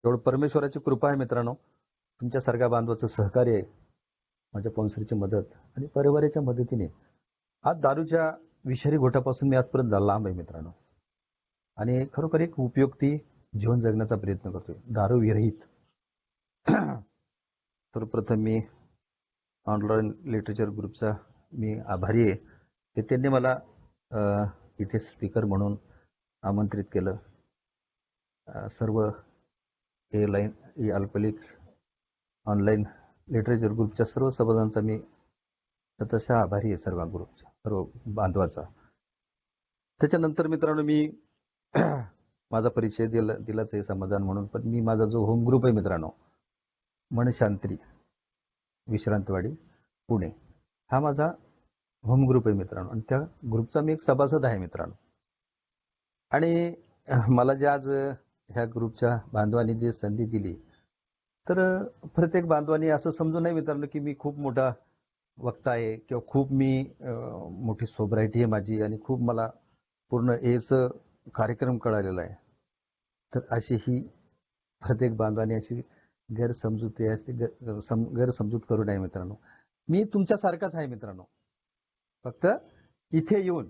एवढं परमेश्वराची कृपा आहे मित्रांनो, तुमच्यासारख्या बांधवाचं सहकार्य आहे, माझ्या स्पॉन्सरची मदत आणि परिवाराच्या मदतीने आज दारूच्या विषारी घोटापासून मी आजपर्यंत लांब आहे मित्रांनो. आणि खरोखर एक उपयुक्ती जीवन जगण्याचा प्रयत्न करतोय दारू विरहित. तर प्रथम मी ऑनलाईन लिटरेचर ग्रुपचा मी आभारी आहे की त्यांनी मला इथे स्पीकर म्हणून आमंत्रित केलं. सर्व हे अल्पलेख ऑनलाईन लिटरेचर ग्रुपच्या सर्व सभासदांचा मी तसा आभारी आहे, सर्व ग्रुपच्या सर्व बांधवाचा. त्याच्यानंतर मित्रांनो मी माझा परिचय दिलाच आहे समाधान म्हणून, पण मी माझा जो होम ग्रुप आहे मित्रांनो, मनशांती विश्रांतवाडी पुणे, हा माझा होम ग्रुप आहे मित्रांनो. आणि त्या ग्रुपचा मी एक सभासद आहे मित्रांनो. आणि मला जे आज ह्या ग्रुपच्या बांधवांनी जे संधी दिली, तर प्रत्येक बांधवांनी असं समजू नये मित्रांनो की मी खूप मोठा वक्ता आहे किंवा खूप मी मोठी सोब्रायटी आहे माझी आणि खूप मला पूर्ण एच कार्यक्रम कळालेला आहे. तर अशी ही प्रत्येक बांधवांनी अशी गैरसमजूत करू नये मित्रांनो. मी तुमच्यासारखाच आहे मित्रांनो, फक्त इथे येऊन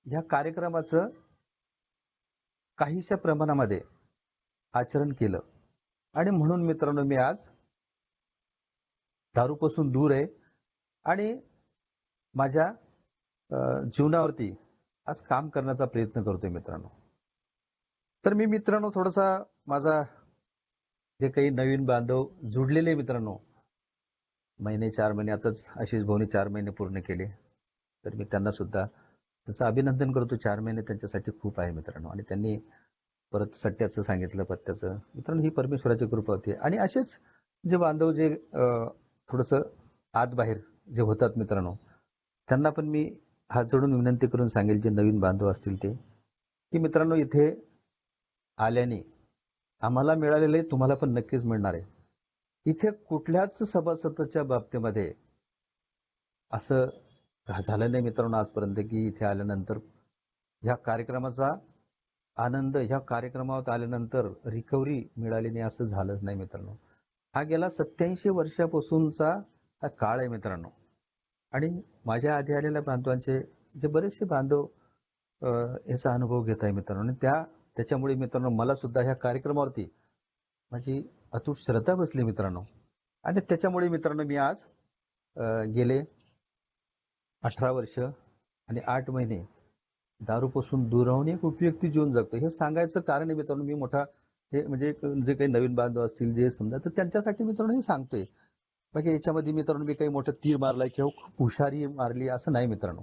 ह्या कार्यक्रमाचं काहीशा प्रमाणामध्ये आचरण केलं आणि म्हणून मित्रांनो मी आज दारूपासून दूर आहे आणि माझ्या जीवनावरती आज काम करण्याचा प्रयत्न करतोय मित्रांनो. तर मी मित्रांनो थोडासा माझा जे काही नवीन बांधव जुडलेले मित्रांनो, 4 महिने आताच आशिष भाऊनी 4 महिने पूर्ण केले, तर मी त्यांना सुद्धा त्याचं अभिनंदन करतो. 4 महिने त्यांच्यासाठी खूप आहे मित्रांनो. आणि त्यांनी परत सट्ट्याचं सांगितलं, पत्त्याचं. मित्रांनो ही परमेश्वराची कृपा होती. आणि असेच जे बांधव जे थोडंसं आत बाहेर जे होतात मित्रांनो, त्यांना पण मी हात जोडून विनंती करून सांगेल, जे नवीन बांधव असतील ते, की मित्रांनो इथे आल्याने आम्हाला मिळालेले तुम्हाला पण नक्कीच मिळणार आहे. इथे कुठल्याच सभासदाच्या बाबतीमध्ये असं झालं नाही मित्रांनो आजपर्यंत की इथे आल्यानंतर ह्या कार्यक्रमाचा आनंद, ह्या कार्यक्रमात आल्यानंतर रिकव्हरी मिळाली नाही, असं झालंच नाही मित्रांनो. हा गेला 87 वर्षापासूनचा हा काळ आहे मित्रांनो. आणि माझ्या आधी आलेल्या बांधवांचे जे बरेचसे बांधव याचा अनुभव घेत आहे मित्रांनो. आणि त्याच्यामुळे मित्रांनो मला सुद्धा ह्या कार्यक्रमावरती माझी अतूट श्रद्धा बसली मित्रांनो. आणि त्याच्यामुळे मित्रांनो मी आज गेले 18 वर्ष आणि 8 महिने दारूपासून दूर राहून एक उपयुक्त जीवन जगतो. हे सांगायचं कारण आहे मित्रांनो, मी मोठा हे म्हणजे जे काही नवीन बांधव असतील जे समजा, तर त्यांच्यासाठी मित्रांनो हे सांगतोय. बाकी याच्यामध्ये मित्रांनो मी काही मोठं तीर मारलाय किंवा खूप हुशारी मारली असं नाही मित्रांनो.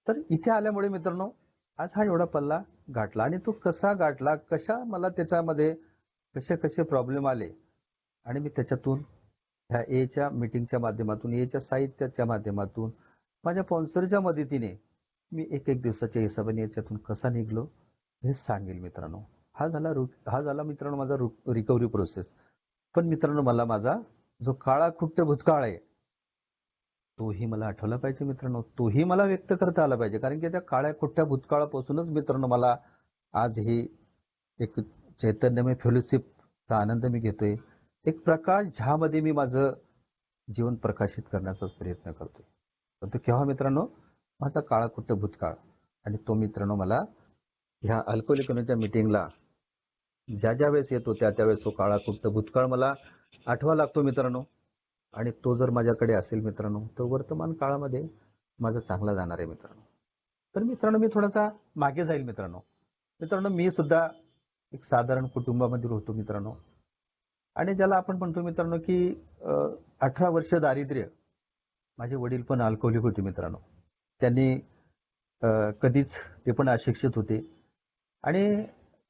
तर इथे आल्यामुळे मित्रांनो आज हा एवढा पल्ला गाठला. आणि तो कसा गाठला, कशा मला त्याच्यामध्ये कसे प्रॉब्लेम आले, आणि मी त्याच्यातून ह्या एच्या मीटिंगच्या माध्यमातून, एच्या साहित्याच्या माध्यमातून, माझ्या स्पॉन्सरच्या मदतीने मी एक दिवसाच्या हिशोबाने याच्यातून कसा निघलो हे सांगेल मित्रांनो. हा झाला मित्रांनो माझा रिकव्हरी प्रोसेस. पण मित्रांनो मला माझा जो काळा खुट्ट भूतकाळ आहे तोही मला आठवला पाहिजे मित्रांनो, तोही मला व्यक्त करता आला पाहिजे. कारण की त्या काळ्या खुट्ट्या भूतकाळापासूनच मित्रांनो मला आज ही एक चैतन्यमय फेलोशिपचा आनंद मी घेतोय. एक प्रकाश ज्यामध्ये मी माझं जीवन प्रकाशित करण्याचा प्रयत्न करतोय. पण तो केव्हा मित्रांनो, माझा काळाकुट्ट भूतकाळ. आणि तो मित्रांनो मला ह्या अल्कोहोलिकच्या मीटिंगला ज्या वेळेस येतो त्यावेळेस तो काळाकुट्ट भूतकाळ मला आठवा लागतो मित्रांनो. आणि तो जर माझ्याकडे असेल मित्रांनो, तर वर्तमान काळामध्ये माझा चांगला जाणार आहे मित्रांनो. तर मित्रांनो मी थोडासा मागे जाईल मित्रांनो. मी सुद्धा एक साधारण कुटुंबामध्ये होतो मित्रांनो. आणि ज्याला आपण म्हणतो मित्रांनो की 18 वर्ष दारिद्र्य. माझे वडील पण अल्कोहोलिक होते मित्रांनो. त्यांनी कधीच, ते पण अशिक्षित होते. आणि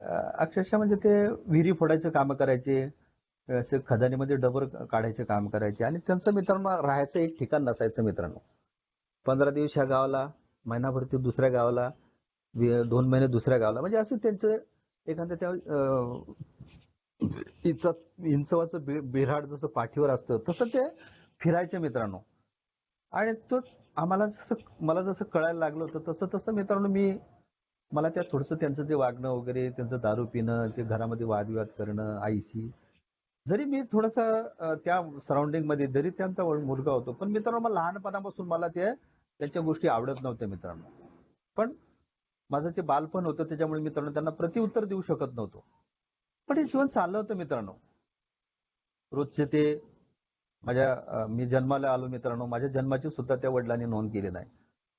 अक्षरशः म्हणजे ते विहिरी फोडायचं काम करायचे, असे खदानीमध्ये डबर काढायचे काम करायचे. आणि त्यांचं मित्रांनो राहायचं एक ठिकाण नसायचं मित्रांनो. 15 दिवस ह्या गावाला, महिनाभर ते दुसऱ्या गावाला, 2 महिने दुसऱ्या गावाला, म्हणजे असं त्यांचं एखाद्या त्या इंचवाचं बिऱ्हाड जसं पाठीवर असतं तसं ते फिरायचे मित्रांनो. आणि तो मला जसं कळायला लागलं होतं तसं मित्रांनो मी मला त्या थोडंसं त्यांचं जे वागणं वगैरे, त्यांचं दारू पिणं, ते घरामध्ये वादविवाद करणं आईशी, जरी मी थोडंसं त्या सराउंडिंग मध्ये जरी त्यांचा मुलगा होतो, पण मित्रांनो मला लहानपणापासून मला त्यांच्या गोष्टी आवडत नव्हत्या मित्रांनो. पण माझं ते बालपण होतं त्याच्यामुळे मित्रांनो त्यांना प्रतिउत्तर देऊ शकत नव्हतो. पण हे जीवन चाललं होतं मित्रांनो. रोजचे ते मी जन्माला आलो मित्रांनो, माझ्या जन्माची सुद्धा त्या वडिलांनी नोंद केली नाही.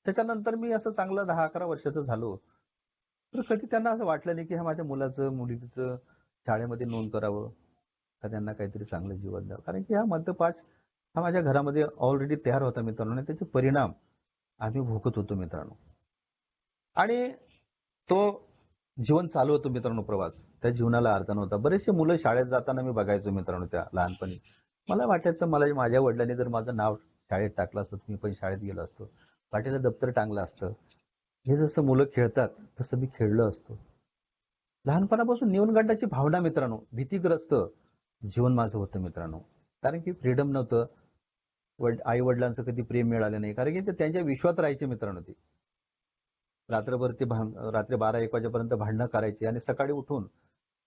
त्याच्यानंतर मी असं चांगलं 10-11 वर्षाचं झालो, तर कधी त्यांना असं वाटलं नाही की ह्या माझ्या मुलाचं मुलीचं शाळेमध्ये नोंद करावं, का त्यांना काहीतरी चांगलं जीवन द्यावं. कारण की हा मद्यपाश हा माझ्या घरामध्ये ऑलरेडी तयार होता मित्रांनो, आणि त्याचे परिणाम आम्ही भोगत होतो मित्रांनो. आणि तो जीवन चालू होतं मित्रांनो प्रवास. त्या जीवनाला अर्थ नव्हता. बरेचसे मुलं शाळेत जाताना मी बघायचो मित्रांनो त्या लहानपणी. मला वाटायचं मला माझ्या वडिलांनी जर माझं नाव शाळेत टाकलं असतं, मी पण शाळेत गेलो असतो. पाठीला दप्तर टांगलं असतं. हे जसं मुलं खेळतात, तसं मी खेळलो असतो. लहानपणापासून न्यूनगंडाची भावना मित्रांनो, भीतीग्रस्त जीवन माझं होतं मित्रांनो. कारण की फ्रीडम नव्हतं. आई वडिलांचं कधी प्रेम मिळालं नाही. कारण की ते त्यांच्या विश्वात राहायचे मित्रांनो ते. रात्रभर ते रात्री 12-1 वाजेपर्यंत भांडणं करायचे आणि सकाळी उठून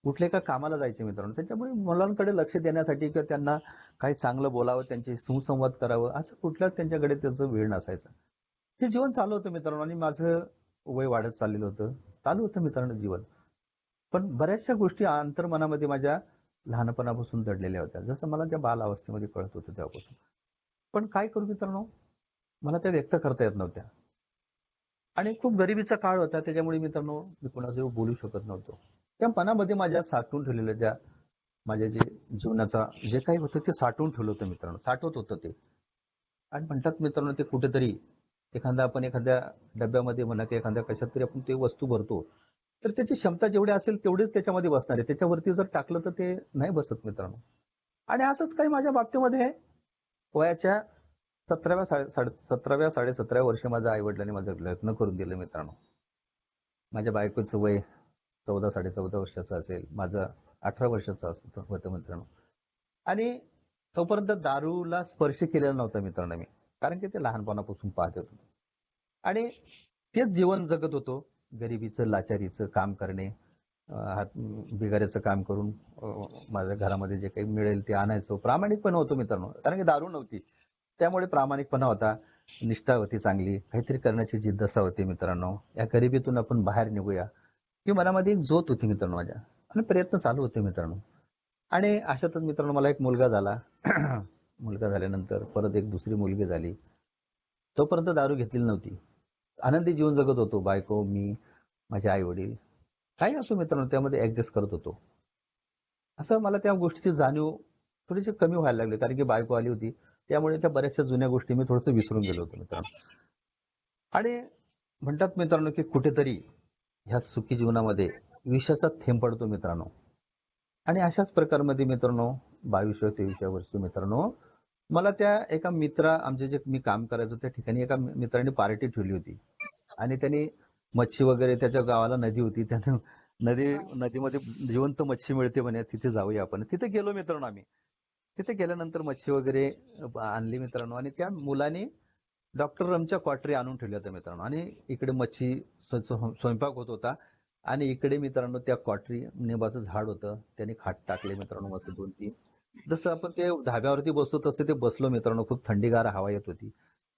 कुठले का कामाला जायचे मित्रांनो. त्याच्यामुळे मुलांकडे लक्ष देण्यासाठी किंवा त्यांना काही चांगलं बोलावं, त्यांचे सुसंवाद करावं, असं कुठल्याच त्यांच्याकडे त्याचं वेळ नसायचा. हे जीवन चालू होतं मित्रांनो, आणि माझं वय वाढत चाललेलं होतं. चालू होतं मित्रांनो जीवन. पण बऱ्याचशा गोष्टी अंतर्मनामध्ये माझ्या लहानपणापासून दडलेल्या होत्या. जसं मला त्या बालावस्थेमध्ये कळत होतं तेव्हापासून. पण काय करू मित्रांनो, मला त्या व्यक्त करता येत नव्हत्या. आणि खूप गरिबीचा काळ होता, त्याच्यामुळे मित्रांनो मी कोणाजवळ बोलू शकत नव्हतो. त्या मनामध्ये माझ्या साठवून ठेवलेल्या ज्या माझ्या जे जीवनाचा जे काही होतं ते साठवून ठेवलं होतं मित्रांनो, साठवत होतं ते. आणि म्हणतात मित्रांनो ते कुठेतरी आपण एखाद्या डब्यामध्ये म्हणा की एखाद्या कशात तरी आपण ते वस्तू भरतो, तर त्याची क्षमता जेवढी असेल तेवढीच त्याच्यामध्ये बसणार आहे. त्याच्यावरती जर टाकलं तर ते नाही बसत मित्रांनो. आणि असंच काही माझ्या बाबतीमध्ये आहे. वयाच्या 17व्या 17व्या वर्षी माझ्या आई वडिलांनी माझं लग्न करून दिलं मित्रांनो. माझ्या बायकोचं वय 14-14.5 वर्षाचं असेल, माझं 18 वर्षाचं होतं मित्रांनो. आणि तोपर्यंत दारूला स्पर्श केलेला नव्हता मित्रांनो मी, कारण की ते लहानपणापासून पाहत होतो. आणि तेच जीवन जगत होतो. गरिबीचं, लाचारीचं काम करणे, हात बिगाऱ्याचं काम करून माझ्या घरामध्ये जे काही मिळेल ते आणायचो. प्रामाणिकपणा होतो मित्रांनो, कारण की दारू नव्हती. त्यामुळे प्रामाणिकपणा होता, निष्ठा होती चांगली, काहीतरी करण्याची जिज्ञासा होती मित्रांनो. या गरिबीतून आपण बाहेर निघूया ही मनामध्ये एक ज्योत होती मित्रांनो माझ्या, आणि प्रयत्न चालू होते मित्रांनो. आणि अशातच मित्रांनो मला एक मुलगा झाला. मुलगा झाल्यानंतर परत एक दुसरी मुलगी झाली. तोपर्यंत दारू घेतलेली नव्हती. आनंदी जीवन जगत होतो. बायको, मी, माझे आई वडील, काही असो मित्रांनो त्यामध्ये ऍडजस्ट करत होतो. असं मला त्या गोष्टीची जाणीव थोडीशी कमी व्हायला लागली, कारण की बायको आली होती. त्यामुळे त्या बऱ्याचशा जुन्या गोष्टी मी थोडंसं विसरून गेलो होतो मित्रांनो. आणि म्हणतात मित्रांनो की कुठेतरी ह्या सुखी जीवनामध्ये विषाचा थेंब पडतो मित्रांनो. आणि अशाच प्रकारमध्ये मित्रांनो 22व्या-23व्या वर्षी मित्रांनो मला त्या एका आमचे जे मी काम करायचो त्या ठिकाणी एका मित्राने पार्टी ठेवली होती. आणि त्यांनी मच्छी वगैरे, त्याच्या गावाला नदी होती, त्यानं नदीमध्ये जिवंत मच्छी मिळते म्हणे, तिथे जाऊया आपण. तिथे गेलो मित्रांनो आम्ही. तिथे गेल्यानंतर मच्छी वगैरे आणली मित्रांनो, आणि त्या मुलाने डॉक्टर रमच्या क्वाटरी आणून ठेवल्या होत्या मित्रांनो. आणि इकडे मच्छी स्वयंपाक होत होता, आणि इकडे मित्रांनो त्या क्वाटरी निंबाचं झाड होतं, त्याने खाट टाकले मित्रांनो मस्त 2-3. जसं आपण ते धाब्यावरती बसतो तसं ते बसलो मित्रांनो. खूप थंडीगार हवा येत होती.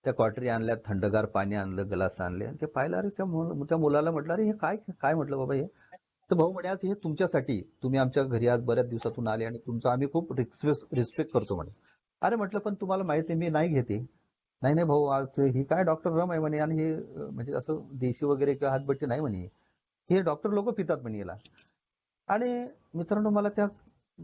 त्या क्वाटरी आणल्या, थंडगार पाणी आणलं, ग्लास आणले, आणि ते पाहिलं. अरे त्या मुलाला म्हटलं, अरे हे काय काय म्हटलं बाबा हे. तर भाऊ म्हणे, आज हे तुमच्यासाठी, तुम्ही आमच्या घरी आज बऱ्याच दिवसातून आले आणि तुमचा आम्ही खूप रिस्पेक्ट करतो म्हणे. अरे म्हटलं, पण तुम्हाला माहिती आहे मी नाही घेते. नाही नाही भाऊ, आज ही काय डॉक्टर रम आहे म्हणे, आणि हे म्हणजे असं देशी वगैरे किंवा हातबट्टी नाही म्हणे, हे डॉक्टर लोक पितात म्हणे याला. आणि मित्रांनो मला त्या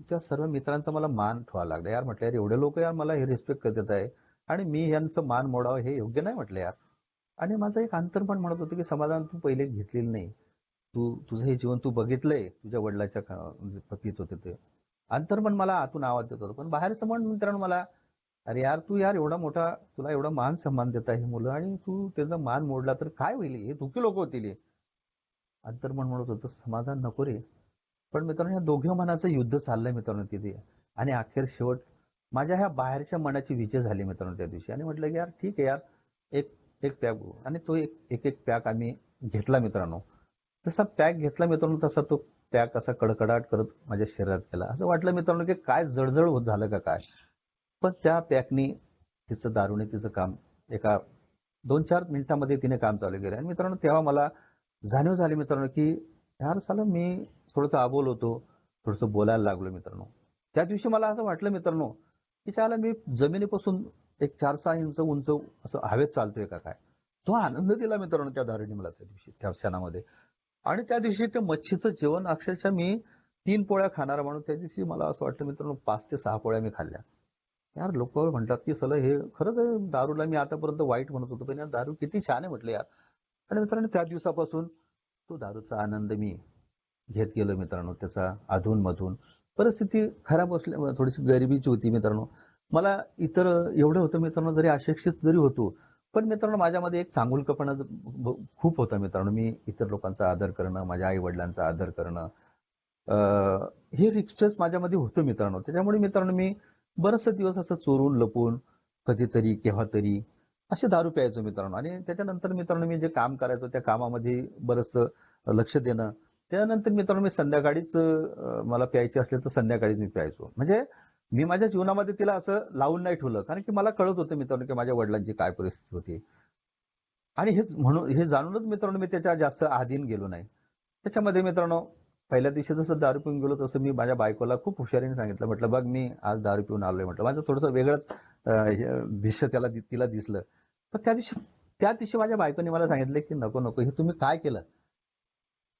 त्या सर्व मित्रांचा मला मान ठेवायला लागला. यार म्हटलं, यार एवढे लोक यार मला हे रिस्पेक्ट करत आहे, आणि मी यांचं मान मोडावं हे योग्य नाही म्हटलं यार. आणि माझं एक अंतर्मन म्हणत होतं की समाधान तू पहिले घेतलेलं नाही. तुझं हे जीवन तू बघितलंय, तुझ्या वडिलाच्या म्हणजे पित होते ते. अंतर्मन मला आतून आवाज देत होतं. पण बाहेरचं मन मित्रांनो मला, अरे यार तू यार एवढा मोठा, तुला एवढा मान सन्मान देत आहे मुलं, आणि तू त्याचा मान मोडला तर काय होईल, हे दुःखी लोक होतील हे. अंतर्मन म्हणत होतं समाधान नको रे. पण मित्रांनो या दोघे मनाचं युद्ध चाललंय मित्रांनो तिथे. आणि अखेर शेवट माझ्या ह्या बाहेरच्या मनाची विजय झाली मित्रांनो त्या दिवशी. आणि म्हटलं की यार ठीक आहे यार, एक एक पॅक. आणि तो एक एक पॅक आम्ही घेतला मित्रांनो. जसा पॅक घेतला मित्रांनो तसा तो पॅक असा कडकडाट करत माझ्या शरीरात गेला. असं वाटलं मित्रांनो की काय जळजळ होत झालं का काय. पण त्या पॅकनी तिचं दारूने तिचं काम एका 2-4 मिनिटांमध्ये तिने काम चालू केलं. आणि मित्रांनो तेव्हा मला जाणीव झाली मित्रांनो की यार साला मी थोडंसं अबोल होतो, थोडंसं बोलायला लागलो मित्रांनो. त्या दिवशी मला असं वाटलं मित्रांनो की त्याला मी जमिनीपासून एक 4-6 इंच उंच असं हवेत चालतोय का काय. तो आनंद दिला मित्रांनो त्या दारूने मला त्या दिवशी त्या क्षणामध्ये. आणि त्या दिवशी ते मच्छीचं जेवण अक्षरशः मी 3 पोळ्या खाणारा माणूस त्या दिवशी मला असं वाटतं मित्रांनो 5 ते 6 पोळ्या मी खाल्ल्या. यार लोक म्हणतात की सला हे खरंच आहे, दारूला मी आतापर्यंत वाईट म्हणत होतो पण यार दारू किती छान आहे म्हटलं यार. आणि मित्रांनो त्या दिवसापासून तो दारूचा आनंद मी घेत गेलो मित्रांनो. त्याचा अधूनमधून परिस्थिती खराब असल्यामुळे थोडीशी गरिबीची होती मित्रांनो. मला इतर एवढं होतं मित्रांनो जरी अशिक्षित जरी होतो पण मित्रांनो माझ्यामध्ये एक चांगुलकपणा खूप होता मित्रांनो. मी इतर लोकांचा आदर करणं, माझ्या आई वडिलांचा आदर करणं, हे रिक्वेस्ट माझ्यामध्ये होतं मित्रांनो. त्याच्यामुळे मित्रांनो मी बरेचसे दिवस असं चोरून लपून कधीतरी केव्हा तरी असे दारू प्यायचो मित्रांनो. आणि त्याच्यानंतर मित्रांनो मी जे काम करायचो त्या कामामध्ये बरंचसं लक्ष देणं. त्यानंतर मित्रांनो मी संध्याकाळीच मला प्यायचे असले तर संध्याकाळीच मी प्यायचो. म्हणजे मी माझ्या जीवनामध्ये तिला असं लावून नाही ठेवलं कारण की मला कळत होतं मित्रांनो की माझ्या वडिलांची काय परिस्थिती होती. आणि हेच म्हणून हे जाणूनच मित्रांनो मी त्याच्या जास्त अधीन गेलो नाही. त्याच्यामध्ये मित्रांनो पहिल्या दिवशी जसं दारू पिऊन गेलो तसं मी माझ्या बायकोला खूप हुशारीने सांगितलं. म्हटलं बघ मी आज दारू पिऊन आलोय म्हटलं. माझं थोडंसं वेगळंच दृश्य तिला दिसलं. पण त्या दिवशी माझ्या बायकोने मला सांगितलं की नको नको हे तुम्ही काय केलं.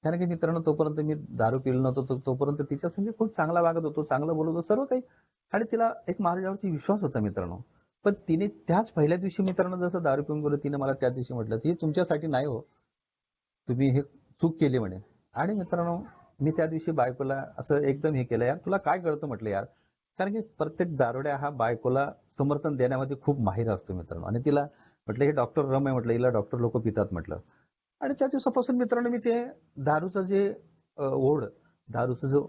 कारण की मित्रांनो तोपर्यंत मी दारू पिलो नव्हतो तोपर्यंत तिच्या संग खूप चांगला वागत होतो, चांगलं बोलत होतो सर्व काही. आणि तिला एक माझ्यावरती विश्वास होता मित्रांनो. पण तिने त्याच पहिल्या दिवशी मित्रांनो जसं दारू पिऊन गेलो तिने मला त्या दिवशी म्हटलं हे तुमच्यासाठी नाही हो, तुम्ही हे चूक केली म्हणे. आणि मित्रांनो मी त्या दिवशी बायकोला असं एकदम हे केलं, यार तुला काय कळतं म्हटलं यार. कारण की प्रत्येक दारुड्या हा बायकोला समर्थन देण्यामध्ये खूप माहिर असतो मित्रांनो. आणि तिला म्हटलं हे डॉक्टर रम आहे म्हटलं, हिला डॉक्टर लोक पितात म्हटलं. आणि त्या दिवसापासून मित्रांनो मी ते दारूचं जे ओढ, दारूचं जो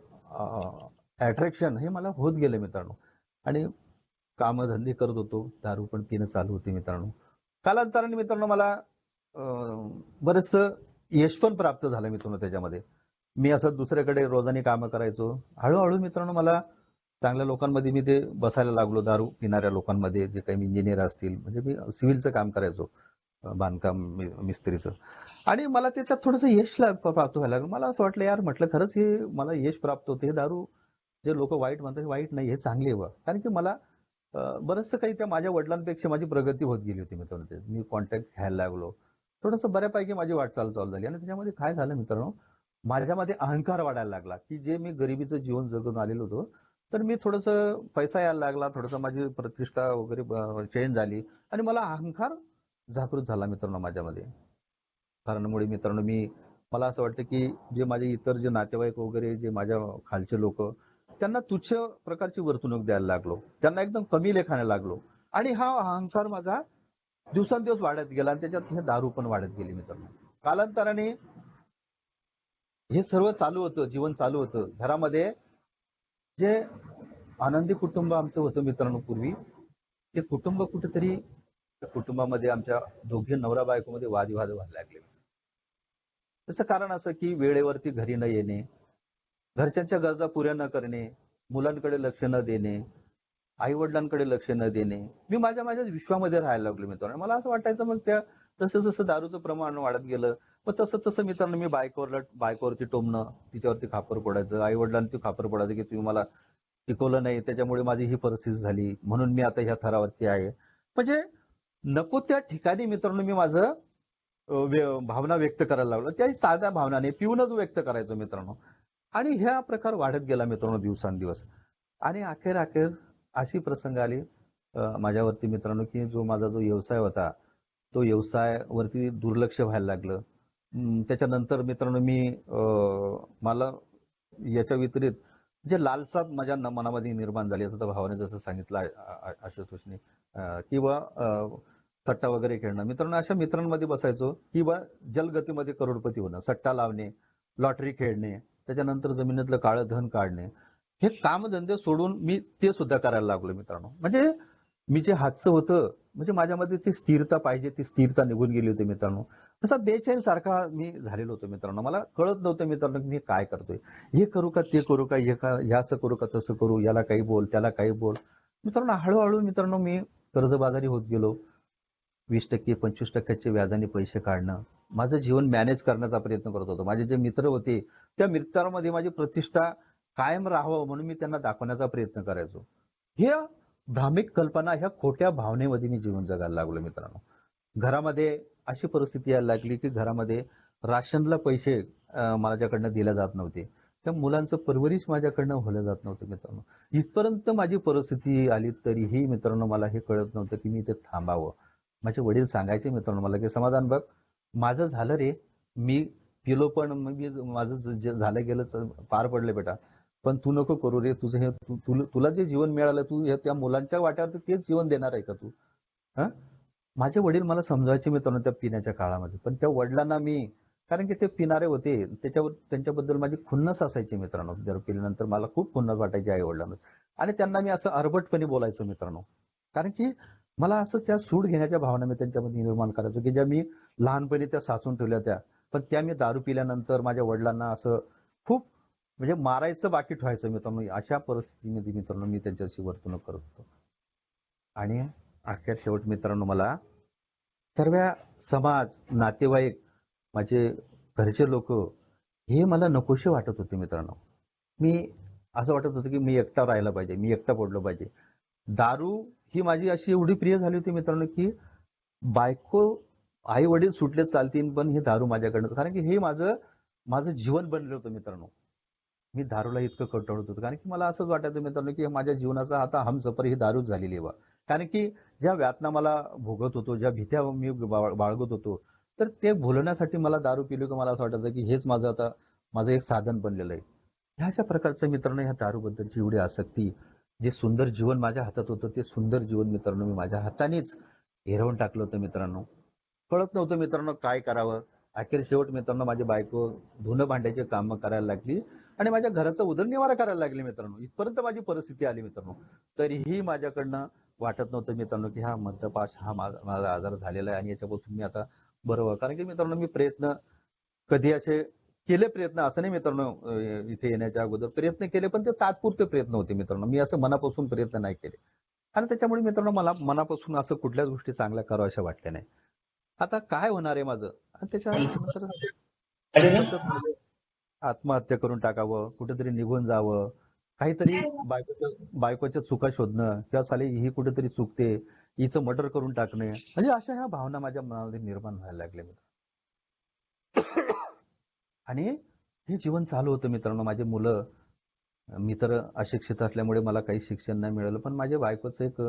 अट्रॅक्शन हे मला होत गेलं मित्रांनो. आणि कामधंदे करत होतो, दारू पण पिणं चालू होते मित्रांनो. कालांतराने मित्रांनो मला बरंचसं यश पण प्राप्त झालं मित्रांनो त्याच्यामध्ये. मी असं दुसऱ्याकडे रोजाने कामं करायचो. हळूहळू मित्रांनो मला चांगल्या लोकांमध्ये मी ते बसायला लागलो, दारू पिणाऱ्या लोकांमध्ये. जे काही इंजिनियर असतील म्हणजे मी सिव्हिलचं काम करायचो, बांधकाम मिस्त्रीचं. आणि मला त्याच्यात थोडंसं यश प्राप्त व्हायला लागलं. मला असं वाटलं यार म्हटलं खरंच हे मला यश प्राप्त होते. हे दारू जे लोक वाईट म्हणतात वाईट नाही, हे चांगले आहे. कारण की मला बरंचसं काही त्या माझ्या वडिलांपेक्षा माझी प्रगती होत गेली होती मित्रांनो. मी कॉन्टॅक्ट घ्यायला लागलो, थोडंसं बऱ्यापैकी माझी वाटचाल चालू झाली. आणि त्याच्यामध्ये काय झालं मित्रांनो माझ्यामध्ये अहंकार वाढायला लागला की जे मी गरिबीचं जीवन जगून आलेलो होतो तर मी थोडंसं पैसा यायला लागला, थोडंसं माझी प्रतिष्ठा वगैरे चेंज झाली. आणि मला अहंकार जागृत झाला मित्रांनो माझ्यामध्ये. कारणामुळे मित्रांनो मला असं वाटतं की जे माझे इतर जे नातेवाईक वगैरे जे माझ्या खालचे लोक त्यांना तुच्छ प्रकारची वर्तणूक द्यायला लागलो, त्यांना एकदम कमी लेखाने लागलो. आणि हा अहंकार माझा दिवसांदिवस वाढत गेला आणि त्याच्यात हे दारू पण वाढत गेली मित्रांनो. कालांतराने हे सर्व चालू होतं, जीवन चालू होतं. घरामध्ये जे आनंदी कुटुंब आमचं होतं मित्रांनो पूर्वी, ते कुटुंब कुठेतरी त्या कुटुंबामध्ये आमच्या दोघे नवरा बायकोमध्ये वादविवाद व्हायला लागले. त्याचं कारण असं की वेळेवरती घरी न येणे, घरच्यांच्या गरजा पुऱ्या न करणे, मुलांकडे लक्ष न देणे, आई वडिलांकडे लक्ष न देणे. मी माझ्या विश्वामध्ये राहायला लागलो मित्रांनो. मला असं वाटायचं मग त्या जसं जसं दारूचं प्रमाण वाढत गेलं मग तसं तसं मित्रांनो मी बायकोवरती टोमणं, तिच्यावरती खापर पडायचं, आई वडिलांवरती खापर पडायचं की तुम्ही मला शिकवलं नाही त्याच्यामुळे माझी ही परिस्थिती झाली, म्हणून मी आता ह्या थरावरती आहे. म्हणजे नको त्या ठिकाणी मित्रांनो मी माझं भावना व्यक्त करायला लागलो. त्याही साध्या भावनाने पिऊनच व्यक्त करायचो मित्रांनो. आणि ह्या प्रकार वाढत गेला मित्रांनो दिवसांदिवस. आणि अखेर अशी प्रसंग आली माझ्यावरती मित्रांनो की माझा जो व्यवसाय होता तो व्यवसायावरती दुर्लक्ष व्हायला लागलं. त्याच्यानंतर मित्रांनो मला याच्या व्यतिरिक्त जे लालसा माझ्या मनामध्ये निर्माण झाली असं भावाने जसं सांगितलं आशुतोषने किंवा सट्टा वगैरे खेळणं. मित्रांनो अशा मित्रांमध्ये बसायचो किंवा जलगतीमध्ये करोडपती होणं, सट्टा लावणे, लॉटरी खेळणे, त्याच्यानंतर जमिनीतलं काळं धन काढणे, हे कामधंदे सोडून मी ते सुद्धा करायला लागलो मित्रांनो. म्हणजे मी जे हातचं होतं म्हणजे माझ्यामध्ये ती स्थिरता पाहिजे ती स्थिरता निघून गेली होती मित्रांनो. तसा बेचैन सारखा मी झालेलो होतो मित्रांनो. मला कळत नव्हतं मित्रांनो की मी काय करतोय, हे करू का ते करू का, हे असं करू का तसं करू, याला काही बोल त्याला काही बोल. मित्रांनो हळूहळू मित्रांनो मी कर्जबाजारी होत गेलो. 20% 25% व्याजाने पैसे काढणं, माझं जीवन मॅनेज करण्याचा प्रयत्न करत होतो. माझे जे मित्र होते त्या मित्रांमध्ये माझी प्रतिष्ठा कायम राहावं म्हणून मी त्यांना दाखवण्याचा प्रयत्न करायचो. हे भ्रामिक कल्पना, ह्या खोट्या भावनेमध्ये मी जीवन जगायला लागलो मित्रांनो. घरामध्ये अशी परिस्थिती यायला लागली की घरामध्ये राशनला पैसे माझ्याकडनं दिले जात नव्हते. त्या मुलांचं परवरिश माझ्याकडनं होलं जात नव्हतं मित्रांनो. इथपर्यंत माझी परिस्थिती आली तरीही मित्रांनो मला हे कळत नव्हतं की मी ते थांबावं. माझे वडील सांगायचे मित्रांनो मला की समाधान बघ, माझं झालं रे, मी गेलो पण मी माझं जे झालं गेलं पार पडलं बेटा, पण तू नको करू रे. तुझं हे तुला जे जीवन मिळालं तू त्या मुलांच्या वाट्यावर तेच जीवन देणार आहे का तू? हा, माझे वडील मला समजायचे मित्रांनो त्या पिण्याच्या काळामध्ये. पण त्या वडिलांना मी, कारण की ते पिणारे होते, त्याच्यावर त्यांच्याबद्दल माझी खुन्नस असायची मित्रांनो. जर पिल्यानंतर मला खूप खुन्नस वाटायची आई वडिलांना. आणि त्यांना मी असं अर्भटपणे बोलायचो मित्रांनो. कारण की मला असं त्या सूड घेण्याच्या भावना मी त्यांच्यामध्ये निर्माण करायचो की ज्या मी लहानपणी त्या साचून ठेवल्या त्या. पण त्या मी दारू पिल्यानंतर माझ्या वडिलांना असं खूप म्हणजे मारायचं बाकी ठेवायचं मित्रांनो. अशा परिस्थितीमध्ये मित्रांनो मी त्यांच्याशी वर्तणूक करत होतो. आणि अखेर शेवट मित्रांनो मला सर्व समाज, नातेवाईक, माझे घरचे लोक हे मला नकोशे वाटत होते मित्रांनो. मी असं वाटत होतं की मी एकटा राहायला पाहिजे, मी एकटा पडलो पाहिजे. दारू ही माझी अशी एवढी प्रिय झाली होती मित्रांनो की बायको, आई वडील सुटले चालतील पण हे दारू माझ्याकडनं, कारण की हे माझं माझं जीवन बनलं होतं मित्रांनो. मी दारूला इतकं कंटाळत होतो कारण की मला असंच वाटायचं मित्रांनो की माझ्या जीवनाचा आता हमसफर ही दारूच झालेली आहे बा. कारण की ज्या व्यातना मला भोगत होतो, ज्या भीत्या मी बाळगत होतो, तर ते भुलण्यासाठी मला दारू पिलो की मला असं वाटायचं की हेच माझं आता माझं एक साधन बनलेलं आहे. ह्या अशा प्रकारचं मित्रांनो ह्या दारूबद्दलची एवढी आसक्ती, जे सुंदर जीवन माझ्या हातात होतं ते सुंदर जीवन मित्रांनो मी माझ्या हातानेच हिरावून टाकलं होतं मित्रांनो. कळत नव्हतं मित्रांनो काय करावं. अखेर शेवट मित्रांनो माझी बायको धुणं भांड्याचे कामं करायला लागली आणि माझ्या घराचा उदरनिर्वाह करायला लागली मित्रांनो. इथपर्यंत माझी परिस्थिती आली मित्रांनो. तरीही माझ्याकडनं वाटत नव्हतं मित्रांनो की हा मद्यपाश हा माझा आजार झालेला आहे आणि याच्यापासून मी आता बरं व्हावं. कारण की मित्रांनो मी प्रयत्न कधी असे केले, प्रयत्न असं नाही मित्रांनो, इथे येण्याच्या अगोदर प्रयत्न केले पण ते तात्पुरते प्रयत्न होते मित्रांनो. मी असं मनापासून प्रयत्न नाही केले आणि त्याच्यामुळे मित्रांनो मला मनापासून असं कुठल्याच गोष्टी चांगल्या कराव्या अशा वाटल्या नाही. आता काय होणार आहे माझं, आणि त्याच्यानंतर सतत म्हणजे आत्महत्या करून टाकावं, कुठेतरी निघून जावं, काहीतरी बायकोच्या चुका शोधणं किंवा साली ही कुठेतरी चुकते, हिचं मर्डर करून टाकणे, म्हणजे अशा ह्या भावना माझ्या मनामध्ये निर्माण व्हायला लागल्या. आणि हे जीवन चालू होतं मित्रांनो. माझे मुलं, मी तर अशिक्षित असल्यामुळे मला काही शिक्षण नाही मिळालं, पण माझ्या बायकोचं एक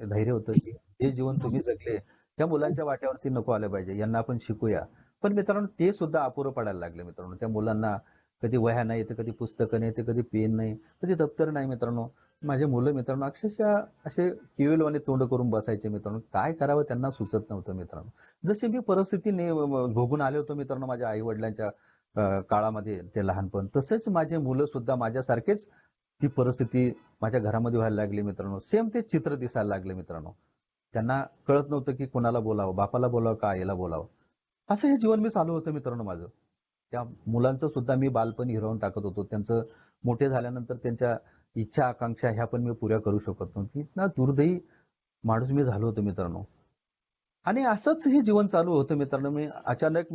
धैर्य होतं की हे जीवन तुम्ही जगले, त्या मुलांच्या वाट्यावरती नको आलं पाहिजे, यांना आपण शिकूया. पण मित्रांनो ते सुद्धा अपुरं पडायला लागले मित्रांनो. त्या मुलांना कधी वह्या नाही, तर कधी पुस्तकं नाही, तर कधी पेन नाही, कधी दप्तर नाही मित्रांनो. माझे मुलं मित्रांनो अक्षरशः असे किवेलवाने तोंड करून बसायचे मित्रांनो. काय करावं त्यांना सुचत नव्हतं मित्रांनो. जशी मी परिस्थिती भोगून आले होतो मित्रांनो माझ्या आई वडिलांच्या काळामध्ये ते लहानपण, तसेच माझे मुलं सुद्धा माझ्यासारखेच ती परिस्थिती माझ्या घरामध्ये व्हायला लागली मित्रांनो. सेम ते चित्र दिसायला लागले मित्रांनो. त्यांना कळत नव्हतं की कोणाला बोलावं, बापाला बोलावं का आईला बोलावं. असं हे जीवन मी चालू होतं मित्रांनो माझं. त्या मुलांचं सुद्धा मी बालपण हिरावून टाकत होतो. त्यांचं मोठे झाल्यानंतर त्यांच्या इच्छा आकांक्षा ह्या पण मी पुऱ्या करू शकत नव्हती. इतना दुर्दैवी माणूस मी झालो होतो मित्रांनो. आणि असंच हे जीवन चालू होतं मित्रांनो. अचानक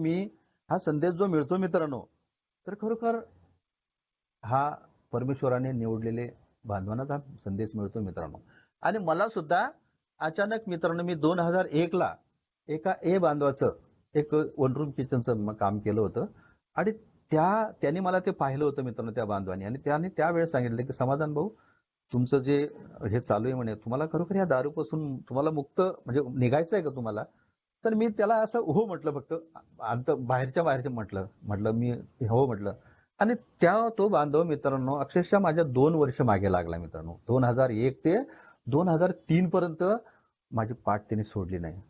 हा संदेश जो मिळतो मित्रांनो, तर खरोखर हा परमेश्वराने निवडलेले बांधवांनाच हा संदेश मिळतो मित्रांनो. आणि मला सुद्धा अचानक मित्रांनो मी 2001 ला एका बांधवाचं एक वन रूम किचनचं काम केलं होतं आणि त्यांनी मला ते पाहिलं होतं मित्रांनो त्या बांधवांनी. आणि त्याने त्यावेळेस सांगितलं की समाधान भाऊ, तुमचं जे हे चालू आहे म्हणे, तुम्हाला खरोखर या दारूपासून तुम्हाला मुक्त म्हणजे निघायचं आहे का तुम्हाला? तर मी त्याला असं हो म्हटलं, फक्त बाहेरच्या म्हटलं मी हो म्हटलं. आणि तो बांधव मित्रांनो अक्षरशः माझ्या 2 वर्ष मागे लागला मित्रांनो. 2001 ते 2003 पर्यंत माझी पाठ त्याने सोडली नाही.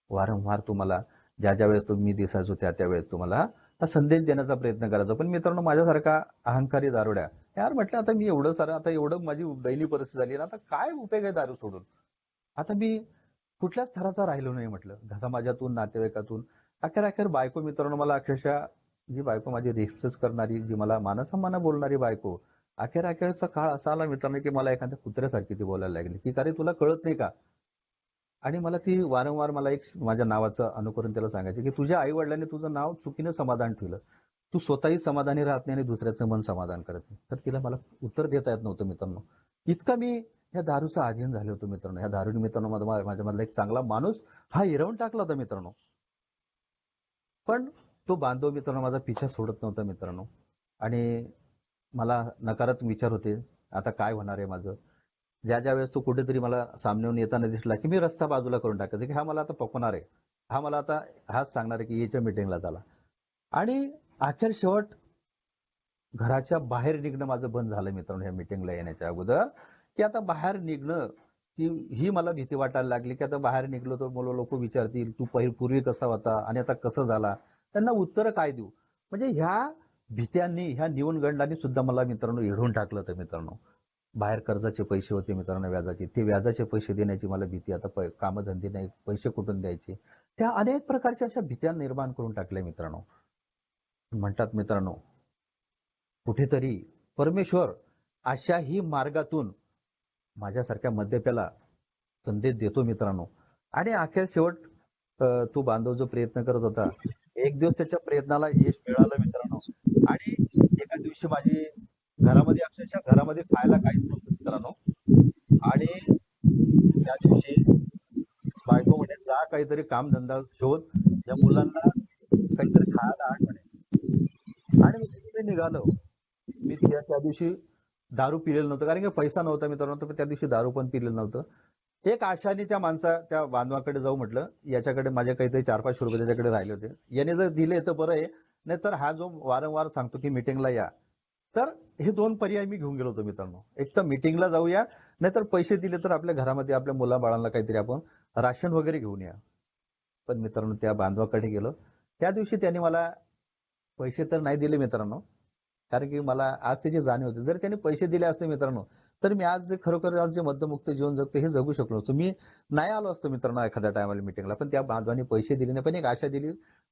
वारंवार तुम्हाला ज्या वेळेस मी दिसायचो त्या वेळेस तुम्हाला हा संदेश देण्याचा प्रयत्न करायचा. पण मित्रांनो माझ्यासारखा अहंकारी दारुड्या, यार म्हटलं आता मी एवढं सारं, आता एवढं माझी दयनीय परिस्थिती झाली ना, आता काय उपयोग आहे दारू सोडून. आता मी कुठल्याच थराचा राहिलो नाही म्हटलं. समाजातून, नातेवाईकातून. अखेर बायको मित्रांनो मला अक्षरशः जी बायको माझी रिस्कच करणारी, जी मला मानसन्मानाने बोलणारी बायको, अखेरचा काळ असा आला मित्रांनो, की मला एखाद्या कुत्र्यासारखी ती बोलायला लागली, की "अरे तुला कळत नाही का?" आणि मला ती वारंवार मला एक माझ्या नावाचं अनुकरण त्याला सांगायचे, की "तुझ्या आई-वडिलांनी तुझं नाव चुकीनं समाधान ठेवलं. तू स्वतःही समाधानी राहत नाही आणि दुसऱ्याचं मन समाधान करत नाही." तर तिला मला उत्तर देता येत नव्हतं मित्रांनो. इतका मी या दारूचा अधीन झालो होतो मित्रांनो. या दारू मित्रांनो माझ्यामधला एक चांगला माणूस हा हिरावून टाकला होता मित्रांनो. पण तो बांधव मित्रांनो माझा पिछा सोडत नव्हता मित्रांनो. आणि मला नकारात्मक विचार होते. आता काय होणार आहे माझं? ज्या वेळेस तो कुठेतरी मला सामनेहून येताना दिसला, की मी रस्ता बाजूला करून टाकायचा, की हा मला आता पकवणार आहे. हा मला आता हाच सांगणार आहे, की याच्या मीटिंगला चला. आणि अखेर शेवट घराच्या बाहेर निघणं माझं बंद झालं मित्रांनो ह्या मीटिंगला येण्याच्या अगोदर, की आता बाहेर निघणं ही मला भीती वाटायला लागली, की आता बाहेर निघलो तर मला लोक विचारतील, "तू पूर्वी कसा होता आणि आता कसं झाला?" त्यांना उत्तरं काय देऊ? म्हणजे ह्या भीत्यांनी, ह्या न्यूनगंडांनी सुद्धा मला मित्रांनो येढून टाकलं होतं मित्रांनो. बाहेर कर्जाचे पैसे होते मित्रांनो व्याजाचे. ते व्याजाचे पैसे देण्याची मला भीती. आता कामधंदे नाही, पैसे कुठून द्यायचे? त्या अनेक प्रकारच्या अशा भीत्या निर्माण करून टाकल्या मित्रांनो. म्हणतात मित्रांनो, कुठेतरी परमेश्वर अशाही मार्गातून माझ्यासारख्या मद्यप्याला संदेश देतो मित्रांनो. आणि अखेर शेवट तो बांधव जो प्रयत्न करत होता, एक दिवस त्याच्या प्रयत्नाला यश मिळालं मित्रांनो. आणि एका दिवशी माझी घरामध्ये खायला काहीच नव्हतं मित्रांनो. आणि त्या दिवशी बायको म्हणे, "जा काहीतरी कामधंदा शोध, या मुलांना काहीतरी खायला आण" म्हणे. आणि मी निघालो. मी त्या दिवशी दारू पिलेलं नव्हतं, कारण की पैसा नव्हता मित्रांनो. तर त्या दिवशी दारू पण पिलेलं नव्हतं. एक आशाने त्या बांधवाकडे जाऊ म्हटलं, याच्याकडे माझे काहीतरी 400-500 रुपये त्याच्याकडे राहिले होते. याने जर दिले तर बरं आहे, नाहीतर हा जो वारंवार सांगतो की मीटिंगला या, तर हे 2 पर्याय मी घेऊन गेलो होतो मित्रांनो. एक तर मीटिंगला जाऊया, नाहीतर पैसे दिले तर आपल्या घरामध्ये आपल्या मुलाबाळांना काहीतरी आपण राशन वगैरे घेऊन या. पण मित्रांनो त्या बांधवाकडे गेलो. त्या दिवशी त्याने मला पैसे तर नाही दिले मित्रांनो, कारण की मला आज त्याची जाणीव होती. जर त्याने पैसे दिले असते मित्रांनो, तर मी आज खरोखर आज जे मद्यमुक्त जीवन जगतो हे जगू शकलो असतो. मी नाही आलो असतो मित्रांनो एखाद्या टायमाला मीटिंगला. पण त्या बांधवांनी पैसे दिले नाही, पण एक आशा दिली,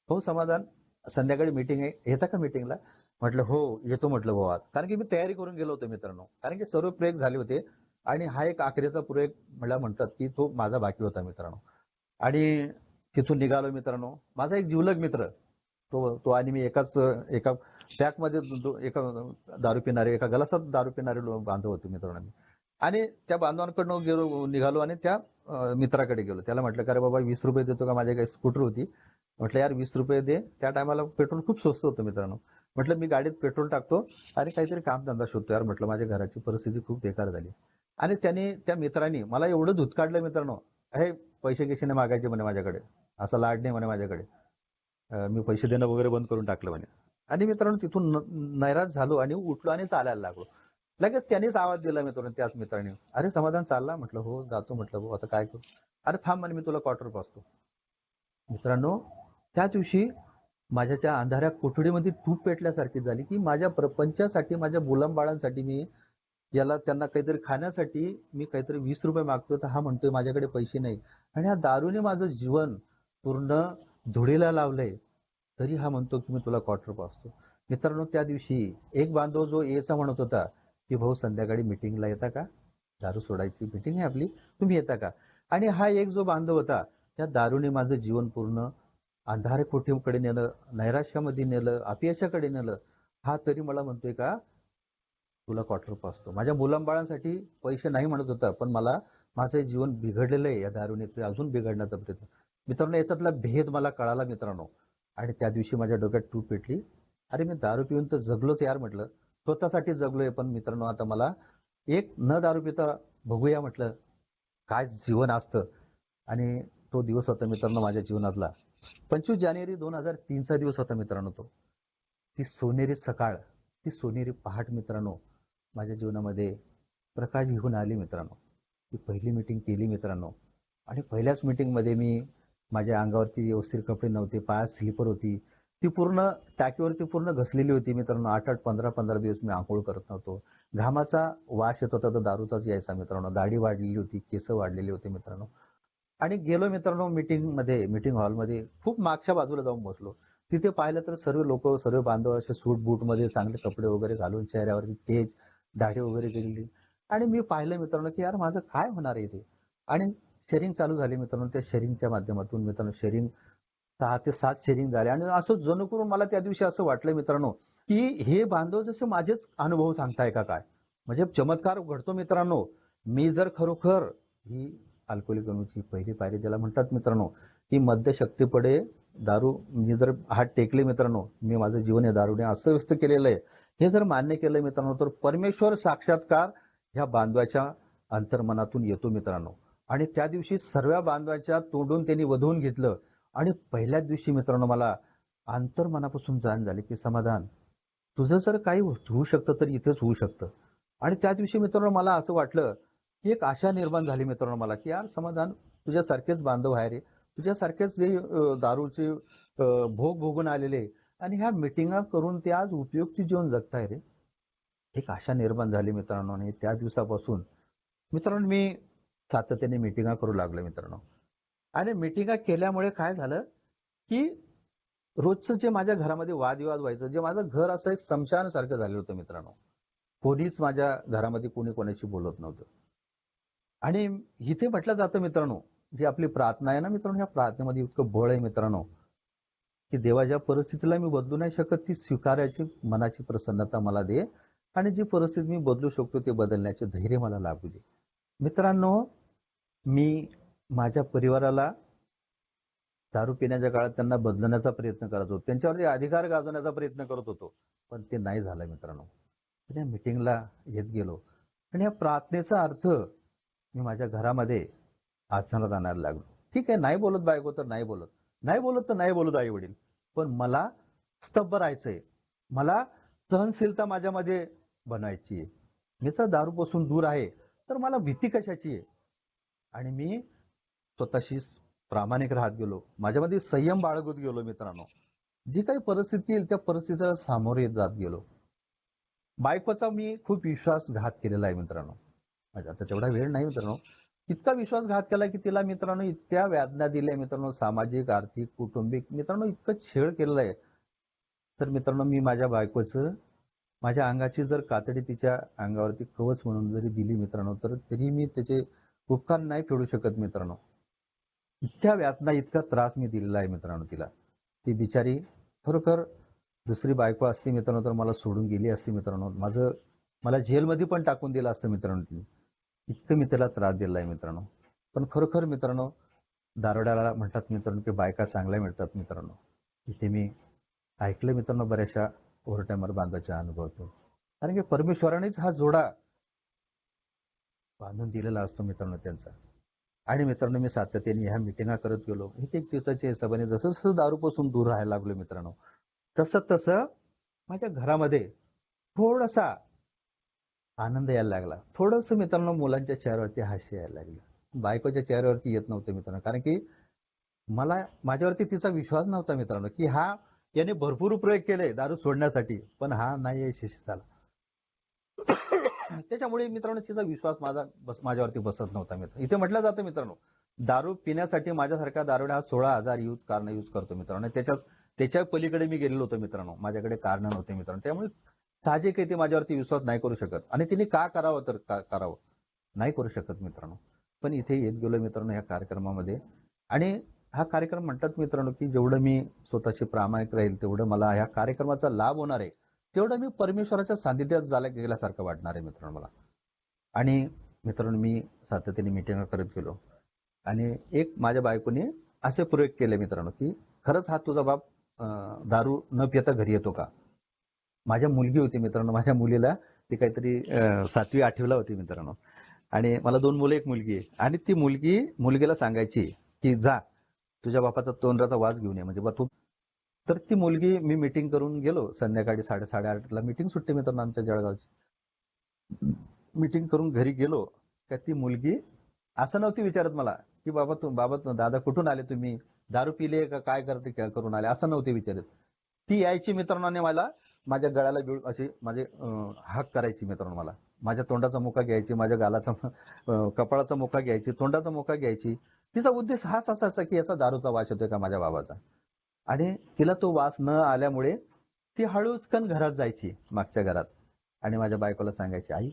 "हो समाधान, संध्याकाळी मीटिंग आहे, येता का मीटिंगला?" म्हटलं, "हो, येतो" म्हटलं भाऊ आज. कारण की मी तयारी करून गेलो होतो मित्रांनो. कारण की सर्व प्रयोग झाले होते आणि हा एक अखेरचा प्रयोग मला म्हणतात, की तो माझा बाकी होता मित्रांनो. आणि तिथून निघालो मित्रांनो. माझा एक जिवलग मित्र, तो आणि मी एका पॅकमध्ये एका दारू पिणारे, एका गलासात दारू पिणारे बांधव होते मित्रांनो. आणि त्या बांधवांकडनं निघालो आणि त्या मित्राकडे गेलो. त्याला म्हटलं, "का रे बाबा 20 रुपये देतो का?" माझी काही स्कूटर होती. म्हटलं, "यार 20 रुपये दे." त्या टायमाला पेट्रोल खूप स्वस्त होतं मित्रांनो. म्हटलं, "मी गाडीत पेट्रोल टाकतो आणि काहीतरी कामधंदा शोधतो यार." म्हटलं, "माझ्या घराची परिस्थिती खूप बेकार झाली." आणि त्या मित्रांनी मला एवढं धुतकाढलं मित्रांनो, "हे पैसे गिसे मागायचे म्हणे माझ्याकडे. असा लाड नाही म्हणे माझ्याकडे. मी पैसे देणं वगैरे बंद करून टाकलं म्हणे." आणि मित्रांनो तिथून नैराश झालो आणि उठलो आणि चालायला लागलो. लगेच त्यानेच आवाज दिला मित्रांनो, त्याच मित्राने, "अरे समाधान चालला?" म्हटलं, "हो जातो." म्हटलं, "हो आता काय करू?" "अरे थांब म्हणे, मी तुला क्वार्टर पाजतो." मित्रांनो त्या दिवशी माझ्या त्या अंधाऱ्या कोठडीमध्ये तूप पेटल्यासारखी झाली, की माझ्या प्रपंचासाठी, माझ्या मुलांबाळांसाठी मी त्यांना काहीतरी खाण्यासाठी मी काहीतरी 20 रुपये मागतोय, तर हा म्हणतोय माझ्याकडे पैसे नाही. आणि हा दारूने माझं जीवन पूर्ण धुळीला लावलंय, तरी हा म्हणतो की मी तुला क्वार्टर पाजतो. मित्रांनो त्या दिवशी एक बांधव जो यायचा म्हणत होता, की भाऊ संध्याकाळी मीटिंगला येता का? दारू सोडायची मीटिंग आहे आपली, तुम्ही येता का? आणि हा एक जो बांधव होता, त्या दारूने माझं जीवन पूर्ण अंधार कोठीकडे नेलं, नैराश्यामध्ये नेलं, अपयशाकडे नेलं. हा तरी मला म्हणतोय का तुला क्वार्टर पाजतो. माझ्या मुलांबाळांसाठी पैसे नाही म्हणत होता, पण मला माझं जीवन बिघडलेलं आहे या दारूने, ते अजून बिघडण्याचा प्रयत्न. मित्रांनो याच्यातला भेद मला कळाला मित्रांनो. आणि त्या दिवशी माझ्या डोक्यात तूप पेटली. अरे मी दारू पिऊन तर जगलोच यार म्हटलं. स्वतःसाठी जगलोय, पण मित्रांनो आता मला एक न दारू पिता बघूया म्हटलं काय जीवन असतं. आणि तो दिवस होता मित्रांनो माझ्या जीवनातला 25 जानेवारी 2003चा दिवस होता मित्रांनो तो. ती सोनेरी सकाळ, ती सोनेरी पहाट मित्रांनो माझ्या जीवनामध्ये प्रकाश घेऊन आली मित्रांनो. ती पहिली मीटिंग केली मित्रांनो. आणि पहिल्याच मीटिंगमध्ये मी माझ्या अंगावरती व्यवस्थित कपडे नव्हते, पायात स्लीपर होती. ती पूर्ण टाकीवरती पूर्ण घसलेली होती मित्रांनो. 8-8, 15-15 दिवस मी आंघोळ करत नव्हतो. घामाचा वास येत होता तर दारूचाच यायचा मित्रांनो. दाढी वाढलेली होती, केस वाढलेली होती मित्रांनो. आणि गेलो मित्रांनो मीटिंग हॉलमध्ये खूप मागच्या बाजूला जाऊन बसलो. तिथे पाहिलं तर सर्व लोक, सर्व बांधव असे सूट बूट मध्ये चांगले कपडे वगैरे घालून, चेहऱ्यावरती तेज, दाढी वगैरे केलेली. आणि मी पाहिलं मित्रांनो की यार माझं काय होणार आहे इथे. आणि शेअरिंग चालू झाली मित्रांनो. त्या शेअरिंगच्या माध्यमातून मित्रांनो शेअरिंग 6 ते 7 शेअरिंग झाले. आणि असं जणू करून मला त्या दिवशी असं वाटलं मित्रांनो की हे बांधव जसे माझेच अनुभव सांगताय का काय. म्हणजे चमत्कार घडतो मित्रांनो. मी जर खरोखर ही अल्कोहोलिकची पहिली पायरी ज्याला म्हणतात मित्रांनो, की मद्यशक्तीपुढे दारू, मी जर हात टेकले मित्रांनो, मी माझं जीवन या दारूने अस्वस्थ केलेलं आहे, हे जर मान्य केलं मित्रांनो, तर परमेश्वर साक्षात्कार ह्या बांधवाच्या अंतर्मनातून येतो मित्रांनो. आणि त्या दिवशी सर्व बांधवाच्या तोंडून त्यांनी वधवून घेतलं. आणि पहिल्याच दिवशी मित्रांनो मला अंतर्मनापासून जाण झाली की समाधान, तुझं जर काही होऊ शकतं तर इथेच होऊ शकतं. आणि त्या दिवशी मित्रांनो मला असं वाटलं की एक आशा निर्माण झाली मित्रांनो मला, की यार समाधान, तुझ्यासारखेच बांधव आहे रे, तुझ्यासारखेच जे दारूचे भोग भोगून आलेले आणि ह्या मिटिंगा करून ते आज उपयुक्त जीवन जगताय रे. एक आशा निर्माण झाली मित्रांनो. आणि त्या दिवसापासून मित्रांनो मी सातत्याने मिटिंगा करू लागलो मित्रांनो. आणि मिटिंगा केल्यामुळे काय झालं की रोजचं जे माझ्या घरामध्ये वादविवाद व्हायचं, जे माझं घर असं एक स्मशानासारखं झालेलं होतं मित्रांनो. कोणीच माझ्या घरामध्ये कोणी कोणाशी बोलत नव्हतं. आणि इथे म्हटलं जातं मित्रांनो, जी आपली प्रार्थना आहे ना मित्रांनो, ह्या प्रार्थनेमध्ये इतकं बळ आहे मित्रांनो, की देवा ज्या परिस्थितीला मी बदलू नाही शकत ती स्वीकारायची मनाची प्रसन्नता मला दे. आणि जी परिस्थिती मी बदलू शकतो ते बदलण्याचे धैर्य मला लाभू दे. मित्रांनो, मी माझ्या परिवाराला दारू पिण्याच्या काळात त्यांना बदलण्याचा प्रयत्न करत होतो, त्यांच्यावरती अधिकार गाजवण्याचा प्रयत्न करत होतो, पण ते नाही झालं मित्रांनो. त्या मीटिंगला येत गेलो आणि या प्रार्थनेचा अर्थ मी माझ्या घरामध्ये आचरणात आणायला लागलो. ठीक आहे, नाही बोलत बायको तर नाही बोलत, नाही बोलत तर नाही बोलत आई वडील, पण मला स्तब्ध राहायचंय. मला सहनशीलता माझ्यामध्ये बनवायची आहे. मी तर दारूपासून दूर आहे, तर मला भीती कशाची आहे. आणि मी स्वतःशी प्रामाणिक राहत गेलो, माझ्यामध्ये संयम बाळगत गेलो मित्रांनो. जी काही परिस्थिती येईल त्या परिस्थितीला सामोरे जात गेलो. बायकोचा मी खूप विश्वासघात केलेला आहे मित्रांनो. म्हणजे आता तेवढा वेळ नाही मित्रांनो. इतका विश्वासघात केला की तिला मित्रांनो इतक्या वेदना दिल्या मित्रांनो, सामाजिक, आर्थिक, कौटुंबिक मित्रांनो इतकं छेड केलेलं आहे. तर मित्रांनो मी माझ्या बायकोचं, माझ्या अंगाची जर कातडी तिच्या अंगावरती कवच म्हणून जरी दिली मित्रांनो, तर तरी मी त्याचे उपकार नाही फेडू शकत मित्रांनो. इतक्या वेदना, इतका त्रास मी दिलेला आहे मित्रांनो तिला. ती बिचारी खरोखर दुसरी बायको असती मित्रांनो तर मला सोडून गेली असती मित्रांनो. मला जेलमध्ये पण टाकून दिलं असतं मित्रांनो तिने. इतकं मी त्याला त्रास दिला आहे मित्रांनो. पण खरोखर मित्रांनो, दारुड्याला म्हणतात मित्रांनो की बायका चांगल्या मिळतात मित्रांनो. इथे मी ऐकलं मित्रांनो बऱ्याचशा ओव्हरटाईमर बांधायच्या अनुभवातून. कारण की परमेश्वरानेच हा जोडा बांधून दिलेला असतो मित्रांनो त्यांचा. आणि मित्रांनो मी सातत्याने ह्या मिटिंगा करत गेलो. एक दिवसाच्या हिशोबाने जसं जसं दारूपासून दूर राहायला लागलो मित्रांनो, तसं तसं माझ्या घरामध्ये थोडासा आनंद यायला लागला. थोडंसं मित्रांनो मुलांच्या चेहऱ्यावरती हास्य यायला लागलं. बायकोच्या चेहऱ्यावरती येत नव्हतं मित्रांनो. कारण की मला माझ्यावरती तिचा विश्वास नव्हता मित्रांनो, की याने भरपूर प्रयोग केले दारू सोडण्यासाठी, पण हा नाही यशस्वी झाला. त्याच्यामुळे मित्रांनो तिचा विश्वास माझ्यावरती बसत नव्हता मित्र. इथे म्हटलं जातं मित्रांनो, दारू पिण्यासाठी माझ्यासारखा दारुडा हा 16,000 कारण यूज करतो मित्रांनो. त्याच्या पलीकडे मी गेलेलो होतो मित्रांनो. माझ्याकडे कारण नव्हते मित्रांनो. त्यामुळे साहजिक आहे ते माझ्यावरती विश्वास नाही करू शकत. आणि तिने का करावं तर करावं, नाही करू शकत मित्रांनो. पण इथे येत गेलो मित्रांनो या कार्यक्रमामध्ये. आणि हा कार्यक्रम म्हणतात मित्रांनो की जेवढं मी स्वतःशी प्रामाणिक राहील तेवढं मला ह्या कार्यक्रमाचा लाभ होणार आहे, तेवढं मी परमेश्वराच्या सानिध्यात गेल्यासारखं वाटणार आहे मित्रांनो मला. आणि मित्रांनो मी सातत्याने मिटिंग करत गेलो. आणि एक माझ्या बायकोने असे प्रयोग केले मित्रांनो की खरंच हा तुझा बाप दारू न पिता घरी येतो का. माझ्या मुलगी होती मित्रांनो. माझ्या मुलीला ती काहीतरी 7वी 8वीला होती मित्रांनो. आणि मला 2 मुलं 1 मुलगी आहे. आणि ती मुलगीला सांगायची की जा तुझ्या बापाचा तोंडाचा वास घेऊन ये, म्हणजे बा तू. तर ती मुलगी, मी मिटिंग करून गेलो संध्याकाळी 8:30ला मिटिंग सुटते मित्रांनो आमच्या जळगावची. मिटिंग करून घरी गेलो का ती मुलगी असं नव्हती विचारत मला की बाबा दादा कुठून आले तुम्ही, दारू पिले का काय करते करून आले, असं नव्हते विचारत. ती यायची मित्रांनो, मला माझ्या गळ्याला अशी माझे हाक करायची मित्रांनो. मला माझ्या तोंडाचा मुका घ्यायची, माझ्या गालाचा कपाळाचा मुका घ्यायची, तोंडाचा मुका घ्यायची. तिचा उद्देश हाच असायचा की याचा दारूचा वास येतोय का माझ्या बाबाचा. आणि तिला तो वास न आल्यामुळे ती हळूचकन घरात जायची मागच्या घरात आणि माझ्या बायकोला सांगायची, आई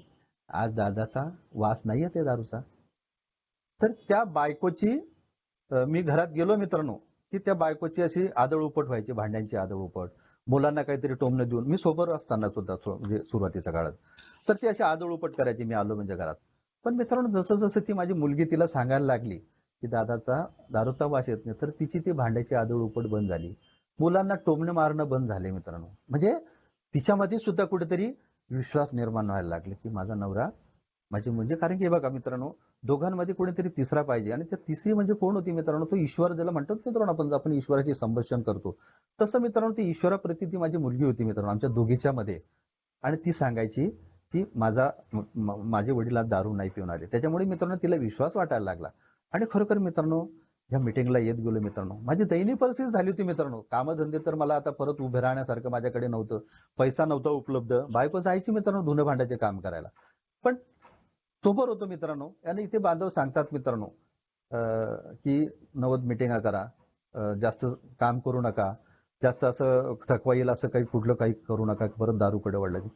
आज दादाचा वास नाही येते दारूचा. तर त्या बायकोची मी घरात गेलो मित्रांनो की त्या बायकोची अशी आदळ उपट व्हायची, भांड्यांची आदळ उपट, मुलांना काहीतरी टोमणं देऊन, मी सोबर असताना सुद्धा म्हणजे सुरुवातीच्या काळात, तर ती अशी आदळ उपट करायची मी आलो म्हणजे घरात. पण मित्रांनो जसं जसं ती माझी मुलगी तिला सांगायला लागली की दादाचा दारूचा वास येत नाही, तर तिची ती भांड्याची आदळ उपट बंद झाली, मुलांना टोमणे मारणं बंद झाले मित्रांनो. म्हणजे तिच्यामध्ये सुद्धा कुठेतरी विश्वास निर्माण व्हायला लागले की माझा नवरा माझी म्हणजे, कारण की बघा मित्रांनो दोघांमध्ये कोणीतरी तिसरा पाहिजे, आणि त्या तिसरी म्हणजे कोण होती मित्रांनो, तो ईश्वर ज्याला म्हणतात मित्रांनो, आपण ईश्वराची संभाषण करतो तसं मित्रांनो ती ईश्वराप्रती ती माझी मुलगी होती मित्रांनो आमच्या दोघीच्या मध्ये. आणि ती सांगायची की माझे वडील आज दारू नाही पिऊन आले, त्याच्यामुळे मित्रांनो तिला विश्वास वाटायला लागला. आणि खरोखर मित्रांनो या मिटिंगला येत गेलो मित्रांनो, माझी दयनीय परिस्थिती झाली होती मित्रांनो. कामधंदे तर मला आता परत उभे राहण्यासारखं माझ्याकडे नव्हतं, पैसा नव्हता उपलब्ध. बायको जायची मित्रांनो धुणं भांड्याचे काम करायला, पण सोबर होतो मित्रांनो. आणि इथे बांधव सांगतात मित्रांनो की नवद मिटिंगा करा, जास्त काम करू नका, जास्त असं थकवा येईल असं काही कुठलं काही करू नका, परत दारूकडे वळलं की.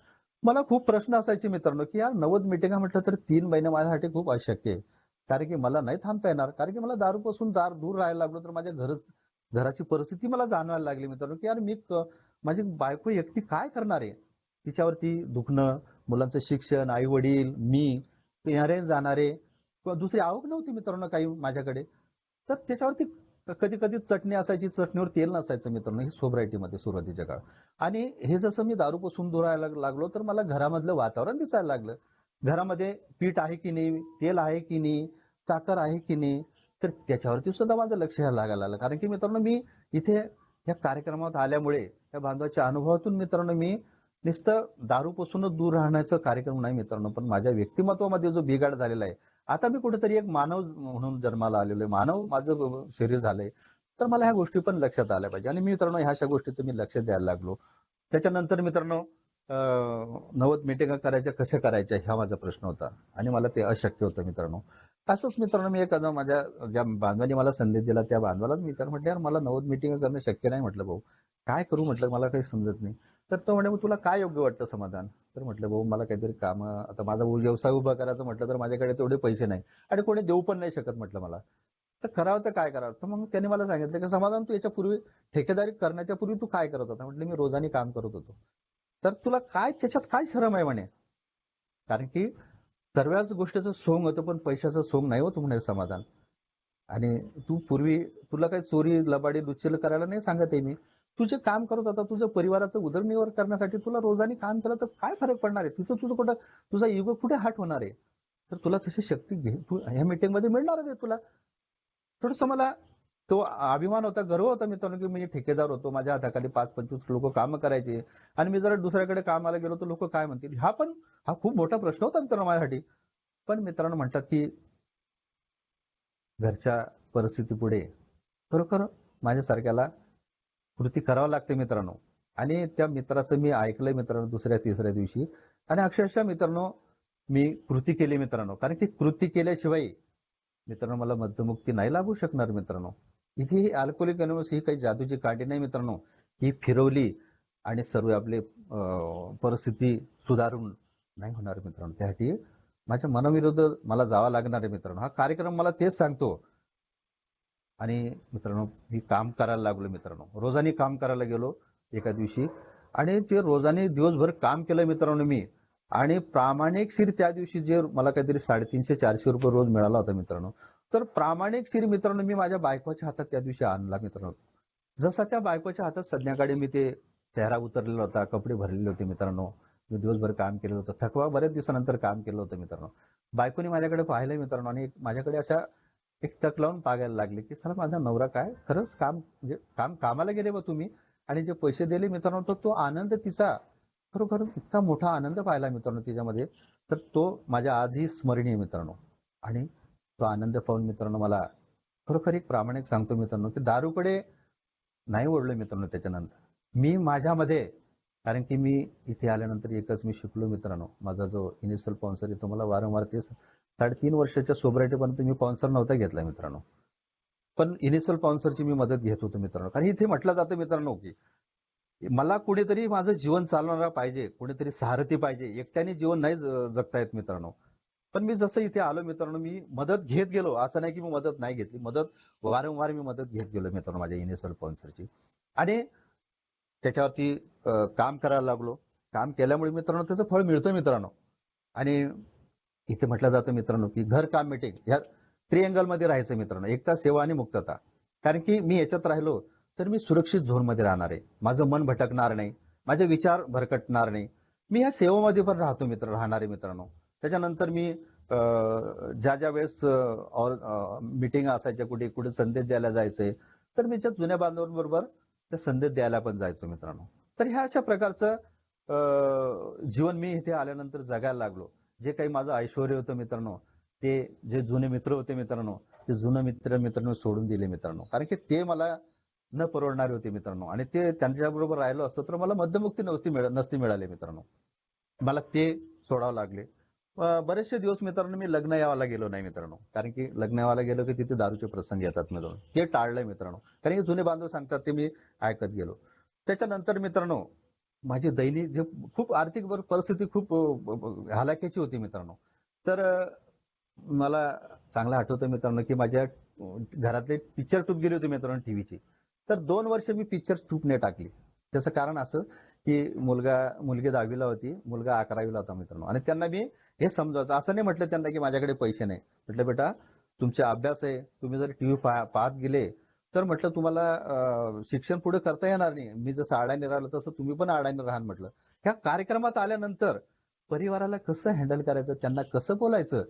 मला खूप प्रश्न असायचे मित्रांनो की यार नवद मिटिंगा म्हटलं तर 3 महिने माझ्यासाठी खूप अशक्य आहे, कारण की मला नाही थांबता येणार, कारण की मला दारूपासून दूर राहायला लागलो तर माझ्या घराची परिस्थिती मला जाणवायला लागली मित्रांनो की यार माझी बायको एकटी काय करणार आहे, तिच्यावरती दुखणं, मुलांचं शिक्षण, आई वडील, मी, येणारे जाणारे, किंवा दुसरी आवक नव्हती मित्रांनो काही माझ्याकडे. तर त्याच्यावरती कधी कधी चटणी असायची, चटणीवर तेल नसायचं मित्रांनो, ही सोब्रायटीमध्ये सुरुवातीच्या काळ. आणि हे जसं मी दारूपासून दूर राहायला लागलो तर मला घरामधलं वातावरण दिसायला लागलं. घरामध्ये पीठ आहे की नाही, तेल आहे की नाही, साखर आहे की नाही, तर त्याच्यावरती सुद्धा माझं लक्ष यायला लागायला लागलं. कारण की मित्रांनो मी इथे या कार्यक्रमात आल्यामुळे या बांधवाच्या अनुभवातून मित्रांनो मी नुसतं दारूपासूनच दूर राहण्याचा कार्यक्रम नाही मित्रांनो, पण माझ्या व्यक्तिमत्वामध्ये जो बिघाड झालेला आहे, आता मी कुठेतरी एक मानव म्हणून जन्माला आलेलो आहे, मानव माझं शरीर झालंय, तर मला ह्या गोष्टी पण लक्षात आल्या पाहिजे. आणि मी मित्रांनो ह्या अशा गोष्टीचं मी लक्ष द्यायला लागलो. त्याच्यानंतर मित्रांनो नवद मिटिंगा करायच्या कशा करायच्या हा माझा प्रश्न होता, आणि मला ते अशक्य होतं मित्रांनो. असंच मित्रांनो मी एखादा माझ्या ज्या बांधवांनी मला संदेश दिला त्या बांधवालाच विचार म्हटलं, यार मला नवद मिटिंग करणं शक्य नाही म्हटलं भाऊ, काय करू म्हटलं, मला काही समजत नाही. तर तो म्हणे तुला काय योग्य वाटतं समाधान. तर म्हटलं भाऊ मला काहीतरी काम, आता माझा व्यवसाय उभा करायचं म्हटलं तर माझ्याकडे तेवढे पैसे नाही, आणि कोणी देऊ पण नाही शकत म्हटलं मला, तर करावं तर काय करावं. तर मग त्याने मला सांगितलं की समाधान तू याच्यापूर्वी ठेकेदारी करण्याच्या पूर्वी तू काय करत होता. म्हटलं मी रोजानी काम करत होतो. तर तुला काय त्याच्यात काय शरम आहे म्हणे, कारण की सर्वच गोष्टीचं सोंग होतं पण पैशाचं सोंग नाही होतं म्हणे समाधान. आणि तू पूर्वी तुला काही चोरी लबाडी दुश्चेल करायला नाही सांगत आहे मी, तुझे काम करत होता, तुझ्या परिवाराचं उदरनिर्वाह करण्यासाठी तुला रोजानी काम केलं तर काय फरक पडणार आहे, तिथं तुझं कुठं तुझा युग कुठे हात होणार आहे. तर तुला तशी शक्ती घे, तू ह्या मीटिंग मध्ये मिळणारच आहे तुला. थोडस मला तो अभिमान होता, गर्व होता मित्रांनो की मी ठेकेदार होतो, माझ्या हाताखाली 5-25 लोक काम करायचे, आणि मी जरा दुसऱ्याकडे कामाला गेलो तर लोक काय म्हणतील, हा खूप मोठा प्रश्न होता मित्रांनो माझ्यासाठी. पण मित्रांनो म्हणतात की घरच्या परिस्थितीपुढे खरोखर माझ्यासारख्याला कृती करावं लागते मित्रांनो. आणि त्या मित्राचं मी ऐकलंय मित्रांनो दुसऱ्या तिसऱ्या दिवशी, आणि अक्षरशः मित्रांनो मी कृती केली मित्रांनो, कारण की कृती केल्याशिवाय मित्रांनो मला मद्यमुक्ती नाही लाभू शकणार मित्रांनो. इथे ही अल्कोहोलिक अनोनिमस ही काही जादूची काठी नाही मित्रांनो, ही फिरवली आणि सर्व आपले परिस्थिती सुधारून नाही होणार मित्रांनो. त्यासाठी माझ्या मनाविरुद्ध मला जावं लागणार आहे मित्रांनो. हा कार्यक्रम मला तेच सांगतो. आणि मित्रांनो मी काम करायला लागलो मित्रांनो, रोजानी काम करायला गेलो एका दिवशी, आणि जे रोजानी दिवसभर काम केलं मित्रांनो मी, आणि प्रामाणिकशीर त्या दिवशी जे मला काहीतरी 350-400 रुपये रोज मिळाला होता मित्रांनो, तर प्रामाणिकशीर मित्रांनो मी माझ्या बायकोच्या हातात त्या दिवशी आणला मित्रांनो. जसा त्या बायकोच्या हातात संध्याकाळी मी ते चेहरा उतरलेला होता, कपडे भरलेले होते मित्रांनो, मी दिवसभर काम केलं होतं, थकवा बऱ्याच दिवसानंतर काम केलं होतं मित्रांनो. बायकोने माझ्याकडे पाहिलंय मित्रांनो, आणि माझ्याकडे अशा एक टक लावून पाहायला लागले की सर माझा नवरा काय खरंच काम म्हणजे कामाला गेले बा तुम्ही, आणि जे पैसे दिले मित्रांनो तर तो आनंद तिचा खरोखर इतका मोठा आनंद पाहिला मित्रांनो तिच्यामध्ये, तर तो माझ्या आजही स्मरणीय मित्रांनो. आणि तो आनंद पाहून मित्रांनो मला खरोखर एक प्रामाणिक सांगतो मित्रांनो की दारूकडे नाही ओढलं मित्रांनो. त्याच्यानंतर मी माझ्यामध्ये, कारण की मी इथे आल्यानंतर एकच मी शिकलो मित्रांनो, माझा जो इनिशियल स्पॉन्सर आहे तो मला वारंवार ते 3.5 वर्षाच्या सोबरायटी पर्यंत मी स्पॉन्सर नव्हता घेतला मित्रांनो. पण इनिशियल स्पॉन्सरची मी मदत घेत होतो मित्रांनो. कारण इथे म्हटलं जातं मित्रांनो की मला कुणीतरी माझं जीवन चालवणारा पाहिजे, कुणीतरी सारथी पाहिजे. एकट्याने जीवन नाही जगता येत मित्रांनो. पण मी जसं इथे आलो मित्रांनो, मी मदत घेत गेलो. असं नाही की मी मदत नाही घेतली. वारंवार मी मदत घेत गेलो मित्रांनो माझ्या इनिशियल स्पॉन्सरची. आणि त्याच्यावरती काम करायला लागलो. काम केल्यामुळे मित्रांनो त्याचं फळ मिळतं मित्रांनो. आणि इथे म्हटलं जातं मित्रांनो की घर काम मीटिंग ह्या त्रिअँगलमध्ये राहायचं मित्रांनो. एकता, सेवा आणि मुक्तता. कारण की मी याच्यात राहिलो तर मी सुरक्षित झोनमध्ये राहणार आहे. माझं मन भटकणार नाही, माझे विचार भरकटणार नाही. मी ह्या सेवेमध्ये पण राहणार आहे मित्रांनो. त्याच्यानंतर मी ज्या ज्या वेळेस मीटिंग असायच्या, कुठे कुठे संदेश द्यायला जायचंय, तर मी त्या जुन्या बांधवांबरोबर त्या संदेश द्यायला पण जायचो मित्रांनो. तर ह्या अशा प्रकारचं जीवन मी इथे आल्यानंतर जगायला लागलो. जे काही माझं ऐश्वर्य होतं मित्रांनो, ते जे जुने मित्र होते मित्रांनो, ते जुने मित्रांनो सोडून दिले मित्रांनो. कारण की ते मला न परवडणारे होते मित्रांनो. आणि ते त्यांच्याबरोबर राहिलो असतो तर मला मध्यमुक्ती नसती मिळाली मित्रांनो. मला ते सोडावं लागले. बरेचसे दिवस मित्रांनो मी लग्न यावाला गेलो नाही मित्रांनो. कारण की लग्न यावाला गेलो की तिथे दारूचे प्रसंग येतात मित्रांनो. ते टाळलंय मित्रांनो. कारण की जुने बांधव सांगतात ते मी ऐकत गेलो. त्याच्यानंतर मित्रांनो माझी दैनिक जे खूप आर्थिक परिस्थिती खूप हलाखीची होती मित्रांनो. तर मला चांगलं आठवतं मित्रांनो की माझ्या घरातले पिक्चर ट्यूब गेली होती मित्रांनो टीव्हीची. तर 2 वर्ष मी पिक्चर ट्यूब नाही टाकली. त्याचं कारण असं की मुलगी 10वीला होती, मुलगा 11वीला होता मित्रांनो. आणि त्यांना मी हे समजावचं. असं नाही म्हटलं त्यांना की माझ्याकडे पैसे नाही. म्हटलं बेटा तुमचा अभ्यास आहे, तुम्ही जर टीव्ही पाहत गेले तर म्हटलं तुम्हाला शिक्षण पुढे करता येणार नाही. मी जसं अडाणी राहिलो तसं तुम्ही पण अडाणी राहा म्हटलं. ह्या कार्यक्रमात आल्यानंतर परिवाराला कसं हँडल करायचं, त्यांना कसं बोलायचं,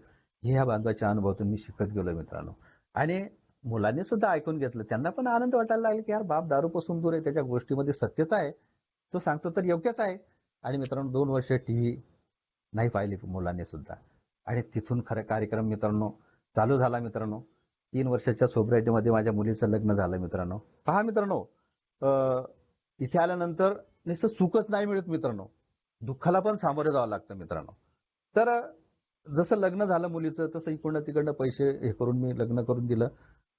हे ह्या बांधवाच्या अनुभवातून मी शिकत गेलो मित्रांनो. आणि मुलांनी सुद्धा ऐकून घेतलं. त्यांना पण आनंद वाटायला लागला की यार बाप दारूपासून दूर आहे, त्याच्या गोष्टीमध्ये सत्यता आहे, तो सांगतो तर योग्यच आहे. आणि मित्रांनो 2 वर्ष टीव्ही नाही पाहिली मुलांनी सुद्धा. आणि तिथून खरं कार्यक्रम मित्रांनो चालू झाला मित्रांनो. 3 वर्षाच्या सोब्रायटीमध्ये माझ्या मुलीचं लग्न झालं मित्रांनो. पहा मित्रांनो, इथे आल्यानंतर नुसतं सुखच नाही मिळत मित्रांनो, दुःखाला पण सामोरे जावं लागतं मित्रांनो. तर जसं लग्न झालं मुलीचं तसं इकडनं तिकडनं पैसे हे करून मी लग्न करून दिलं.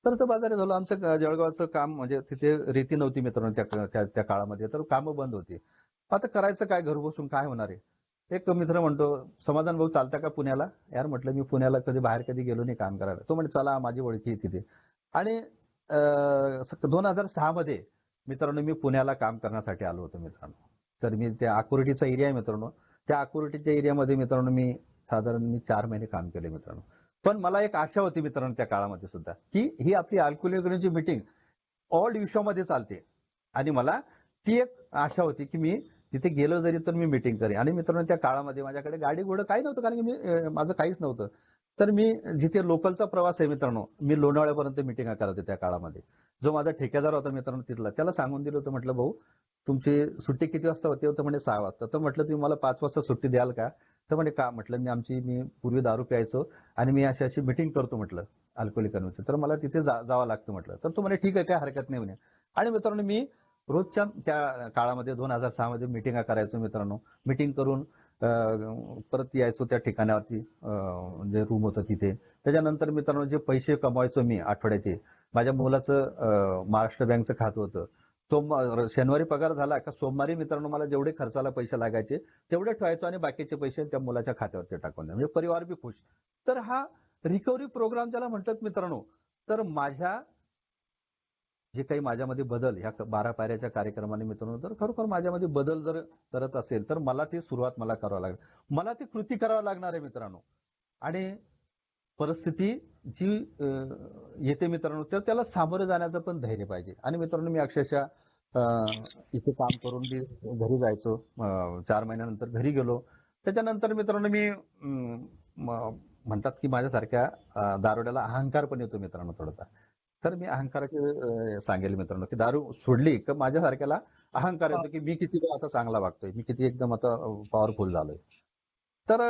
तर तो बाजारी झालो. आमचं जळगावचं काम म्हणजे तिथे रीती नव्हती मित्रांनो त्या काळामध्ये. तर कामं बंद होती. आता करायचं काय, घर बसून काय होणार आहे. एक मित्र म्हणतो, समाधान भाऊ चालता का पुण्याला? यार म्हटलं मी पुण्याला बाहेर कधी गेलो नाही काम करायला. तो म्हणजे चला माझी ओळखी आहे तिथे. आणि 2006 मध्ये मित्रांनो मी पुण्याला काम करण्यासाठी आलो होतो मित्रांनो. तर मी त्या आकुर्डीचा एरिया आहे मित्रांनो. त्या आकुर्डीच्या एरियामध्ये मित्रांनो मी साधारण 4 महिने काम केले मित्रांनो. पण मला एक आशा होती मित्रांनो त्या काळामध्ये सुद्धा की ही आपली अल्कोहोलिकची मीटिंग ऑल विश्वामध्ये चालते. आणि मला ती एक आशा होती की मी तिथे गेलो जरी तर मी मीटिंग करेन. आणि मित्रांनो त्या काळामध्ये माझ्याकडे गाडी घोडं काही नव्हतं. कारण की मी माझं काहीच नव्हतं. तर मी जिथे लोकलचा प्रवास आहे मित्रांनो, मी लोणावळ्यापर्यंत मीटिंग करत होते त्या काळामध्ये. जो माझा ठेकेदार होता मित्रांनो तिथला, त्याला सांगून दिलं होतं, म्हटलं भाऊ तुमची सुट्टी किती वाजता होते? तर म्हणजे 6 वाजता. तर म्हटलं तुम्ही मला 5 वाजता सुट्टी द्याल का? तर म्हणजे का? म्हटलं मी पूर्वी दारू प्यायचो आणि मी अशी अशी मीटिंग करतो म्हटलं अल्कोहोलिकांची, तर मला तिथे जावं लागतं म्हटलं. तर तो म्हणे ठीक आहे, काय हरकत नाही म्हणे. आणि मित्रांनो मी रोजच्या त्या काळामध्ये 2006 मध्ये मिटिंगा करायचो मित्रांनो. मिटिंग करून परत यायचो त्या ठिकाणावरती, जे रूम होतं तिथे. त्याच्यानंतर मित्रांनो जे पैसे कमवायचो मी आठवड्याचे, माझ्या मुलाचं महाराष्ट्र बँकचं खातं होतं. शनिवारी पगार झाला का सोमवारी मित्रांनो मला जेवढे खर्चाला पैसे लागायचे तेवढे ठेवायचो आणि बाकीचे पैसे त्या मुलाच्या खात्यावरती टाकून द्या. म्हणजे परिवार बी खुश. तर हा रिकव्हरी प्रोग्राम ज्याला म्हणतात मित्रांनो, तर जे काही माझ्यामध्ये बदल ह्या 12 पायऱ्याच्या कार्यक्रमाने मित्रांनो, तर खरोखर माझ्यामध्ये बदल जर करत असेल तर मला ती सुरुवात करावं लागेल. मला ती कृती करावं लागणार आहे मित्रांनो. आणि परिस्थिती जी येते मित्रांनो, तर त्याला सामोरं जाण्याचं पण धैर्य पाहिजे. आणि मित्रांनो मी अक्षरशः इथे काम करून घरी जायचो. 4 महिन्यानंतर घरी गेलो. त्याच्यानंतर मित्रांनो मी म्हणतात की माझ्यासारख्या दारुड्याला अहंकार पण येतो मित्रांनो थोडासा. तर मी अहंकाराचे सांगेल मित्रांनो की दारू सोडली की माझ्यासारख्याला अहंकार येतो की मी किती आता चांगला वागतोय, मी किती एकदम आता पॉवरफुल झालोय. तर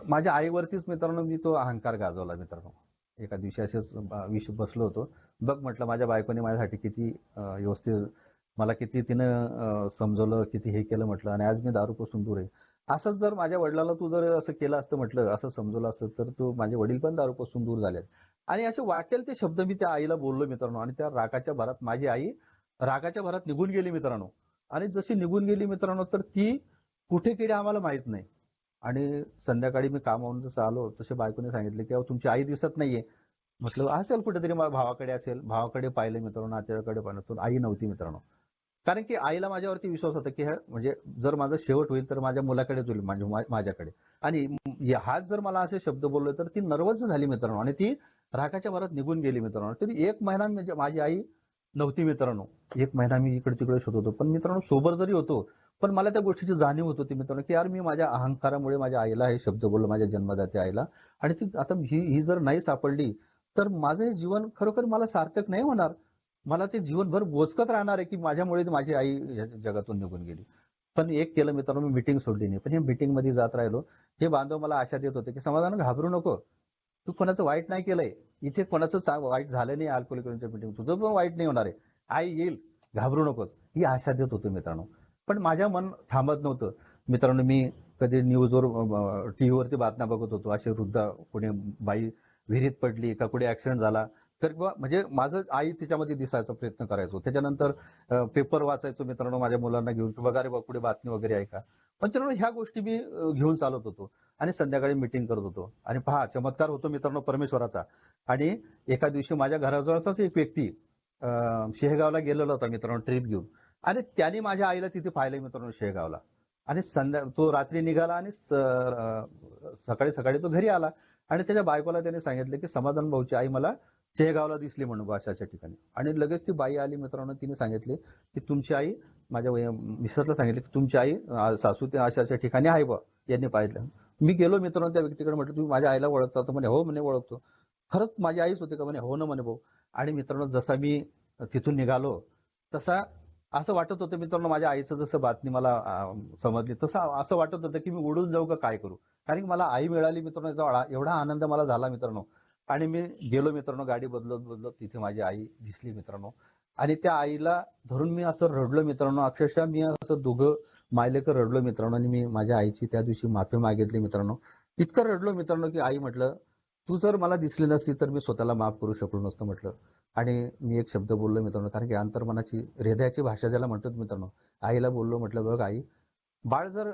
माझ्या आईवरतीच मित्रांनो मी तो अहंकार गाजवला मित्रांनो. एका दिवशी असेच विषय बसलो होतो. बघ म्हटलं माझ्या बायकोने माझ्यासाठी किती व्यवस्थित मला किती तिनं समजवलं, किती हे केलं म्हटलं. आणि आज मी दारूपासून दूर आहे. असंच जर माझ्या वडिलांना तू जर असं केलं असतं म्हटलं, असं समजवलं असतं तर तू माझे वडील पण दारूपासून दूर झाले. आणि असे वाटेल ते शब्द मी त्या आईला बोललो मित्रांनो. आणि त्या रागाच्या भरात माझी आई रागाच्या भरात निघून गेली मित्रांनो. आणि जशी निघून गेली मित्रांनो, तर ती कुठे गेली आम्हाला माहित नाही. आणि संध्याकाळी मी कामावरून जसं आलो तसे बायकोने सांगितले की तुमची आई दिसत नाहीये. म्हटलं असेल कुठेतरी, भावाकडे असेल. भावाकडे पाहिले मित्रांनो, नातेवाईकडे पाहिलं, आई नव्हती मित्रांनो. कारण की आईला माझ्यावरती विश्वास होता की म्हणजे जर माझं शेवट होईल तर माझ्या मुलाकडेच होईल, म्हणजे माझ्याकडे. आणि हाच जर मला असे शब्द बोलले तर ती नर्वस झाली मित्रांनो, आणि ती रागाच्या भरात निघून गेली मित्रांनो. तरी 1 महिना म्हणजे माझी आई नव्हती मित्रांनो. 1 महिना मी इकडे तिकडे शोधत होतो. पण मित्रांनो सोबत जरी होतो, पण मला त्या गोष्टीची जाणीव होत होती मित्रांनो, की यार मी माझ्या अहंकारामुळे माझ्या आईला हे शब्द बोललो, माझ्या जन्मदात्या आईला. आणि ती आता ही जर नाही सापडली तर माझं हे जीवन खरोखर मला सार्थक नाही होणार. मला ते जीवनभर बोचकत राहणार आहे की माझ्यामुळे माझी आई या जगातून निघून गेली. पण एक केलं मित्रांनो, मी मीटिंग सोडली नाही. पण या मीटिंग मध्ये जात राहिलो. हे बांधव मला आशा देत होते की समाधान घाबरू नको, तू कोणाचं वाईट नाही केलंय, इथे कोणाचं वाईट झालं नाही, अल्कोहोलिकच्या मीटिंग तुझं पण वाईट नाही होणार आहे, आई येईल, घाबरू नकोस, ही आशा देत होते मित्रांनो. पण माझ्या मन थांबत नव्हतं मित्रांनो. मी कधी न्यूजवर टीव्हीवरती बातम्या बघत होतो, असे वृद्ध कोणी बाई विहिरीत पडली का कुठे ऍक्सिडेंट झाला, तर म्हणजे माझं आई त्याच्यामध्ये दिसायचा प्रयत्न करायचो. त्याच्यानंतर पेपर वाचायचो मित्रांनो माझ्या मुलांना घेऊन, की बघा रे पुढे बातमी वगैरे आहे का. पण मित्रांनो ह्या गोष्टी मी घेऊन चालत होतो आणि संध्याकाळी मीटिंग करत होतो. आणि पहा चमत्कार होतो मित्रांनो परमेश्वराचा. आणि एका दिवशी माझ्या घराजवळचाच एक व्यक्ती शेगावला गेलेला होता मित्रांनो, ट्रिप घेऊन. आणि त्याने माझ्या आईला तिथे पाहिलंय मित्रांनो शेगावला. आणि तो रात्री निघाला आणि सकाळी सकाळी तो घरी आला. आणि त्याच्या बायकोला त्याने सांगितलं की समाधान भाऊची आई मला शेगावला दिसली म्हणून अशाच्या ठिकाणी. आणि लगेच ती बाई आली मित्रांनो, तिने सांगितले की तुमची आई, माझ्या मिस्टरला सांगितले की तुमची आई सासू त्या अशाच्या ठिकाणी आहे बा, यांनी पाहिलं. मी गेलो मित्रांनो त्या व्यक्तीकडे, म्हटलं तुम्ही माझ्या आईला ओळखता? तर म्हणे हो म्हणे ओळखतो. खरंच माझी आईच होती का? म्हणे हो ना म्हणे भाऊ. आणि मित्रांनो जसा मी तिथून निघालो तसा असं वाटत होतं मित्रांनो, माझ्या आईचं जसं बातमी मला समजली तसं असं वाटत होतं की मी उडून जाऊ का काय करू. कारण की मला आई मिळाली मित्रांनो, एवढा आनंद मला झाला मित्रांनो. आणि मी गेलो मित्रांनो, गाडी बदलत बदलत तिथे माझी आई दिसली मित्रांनो. आणि त्या आईला धरून मी असं रडलो मित्रांनो, अक्षरशः मी असं दोघं मायलेकर रडलो मित्रांनो. आणि मी माझ्या आईची त्या दिवशी माफी मागितली मित्रांनो. इतकं रडलो मित्रांनो की आई म्हटलं तू जर मला दिसली नसती तर मी स्वतःला माफ करू शकलो नसतो म्हटलं. आणि मी एक शब्द बोललो मित्रांनो, कारण की अंतर्मनाची हृदयाची भाषा ज्याला म्हणतात मित्रांनो, आईला बोललो, म्हटलं बघ आई, बाळ जर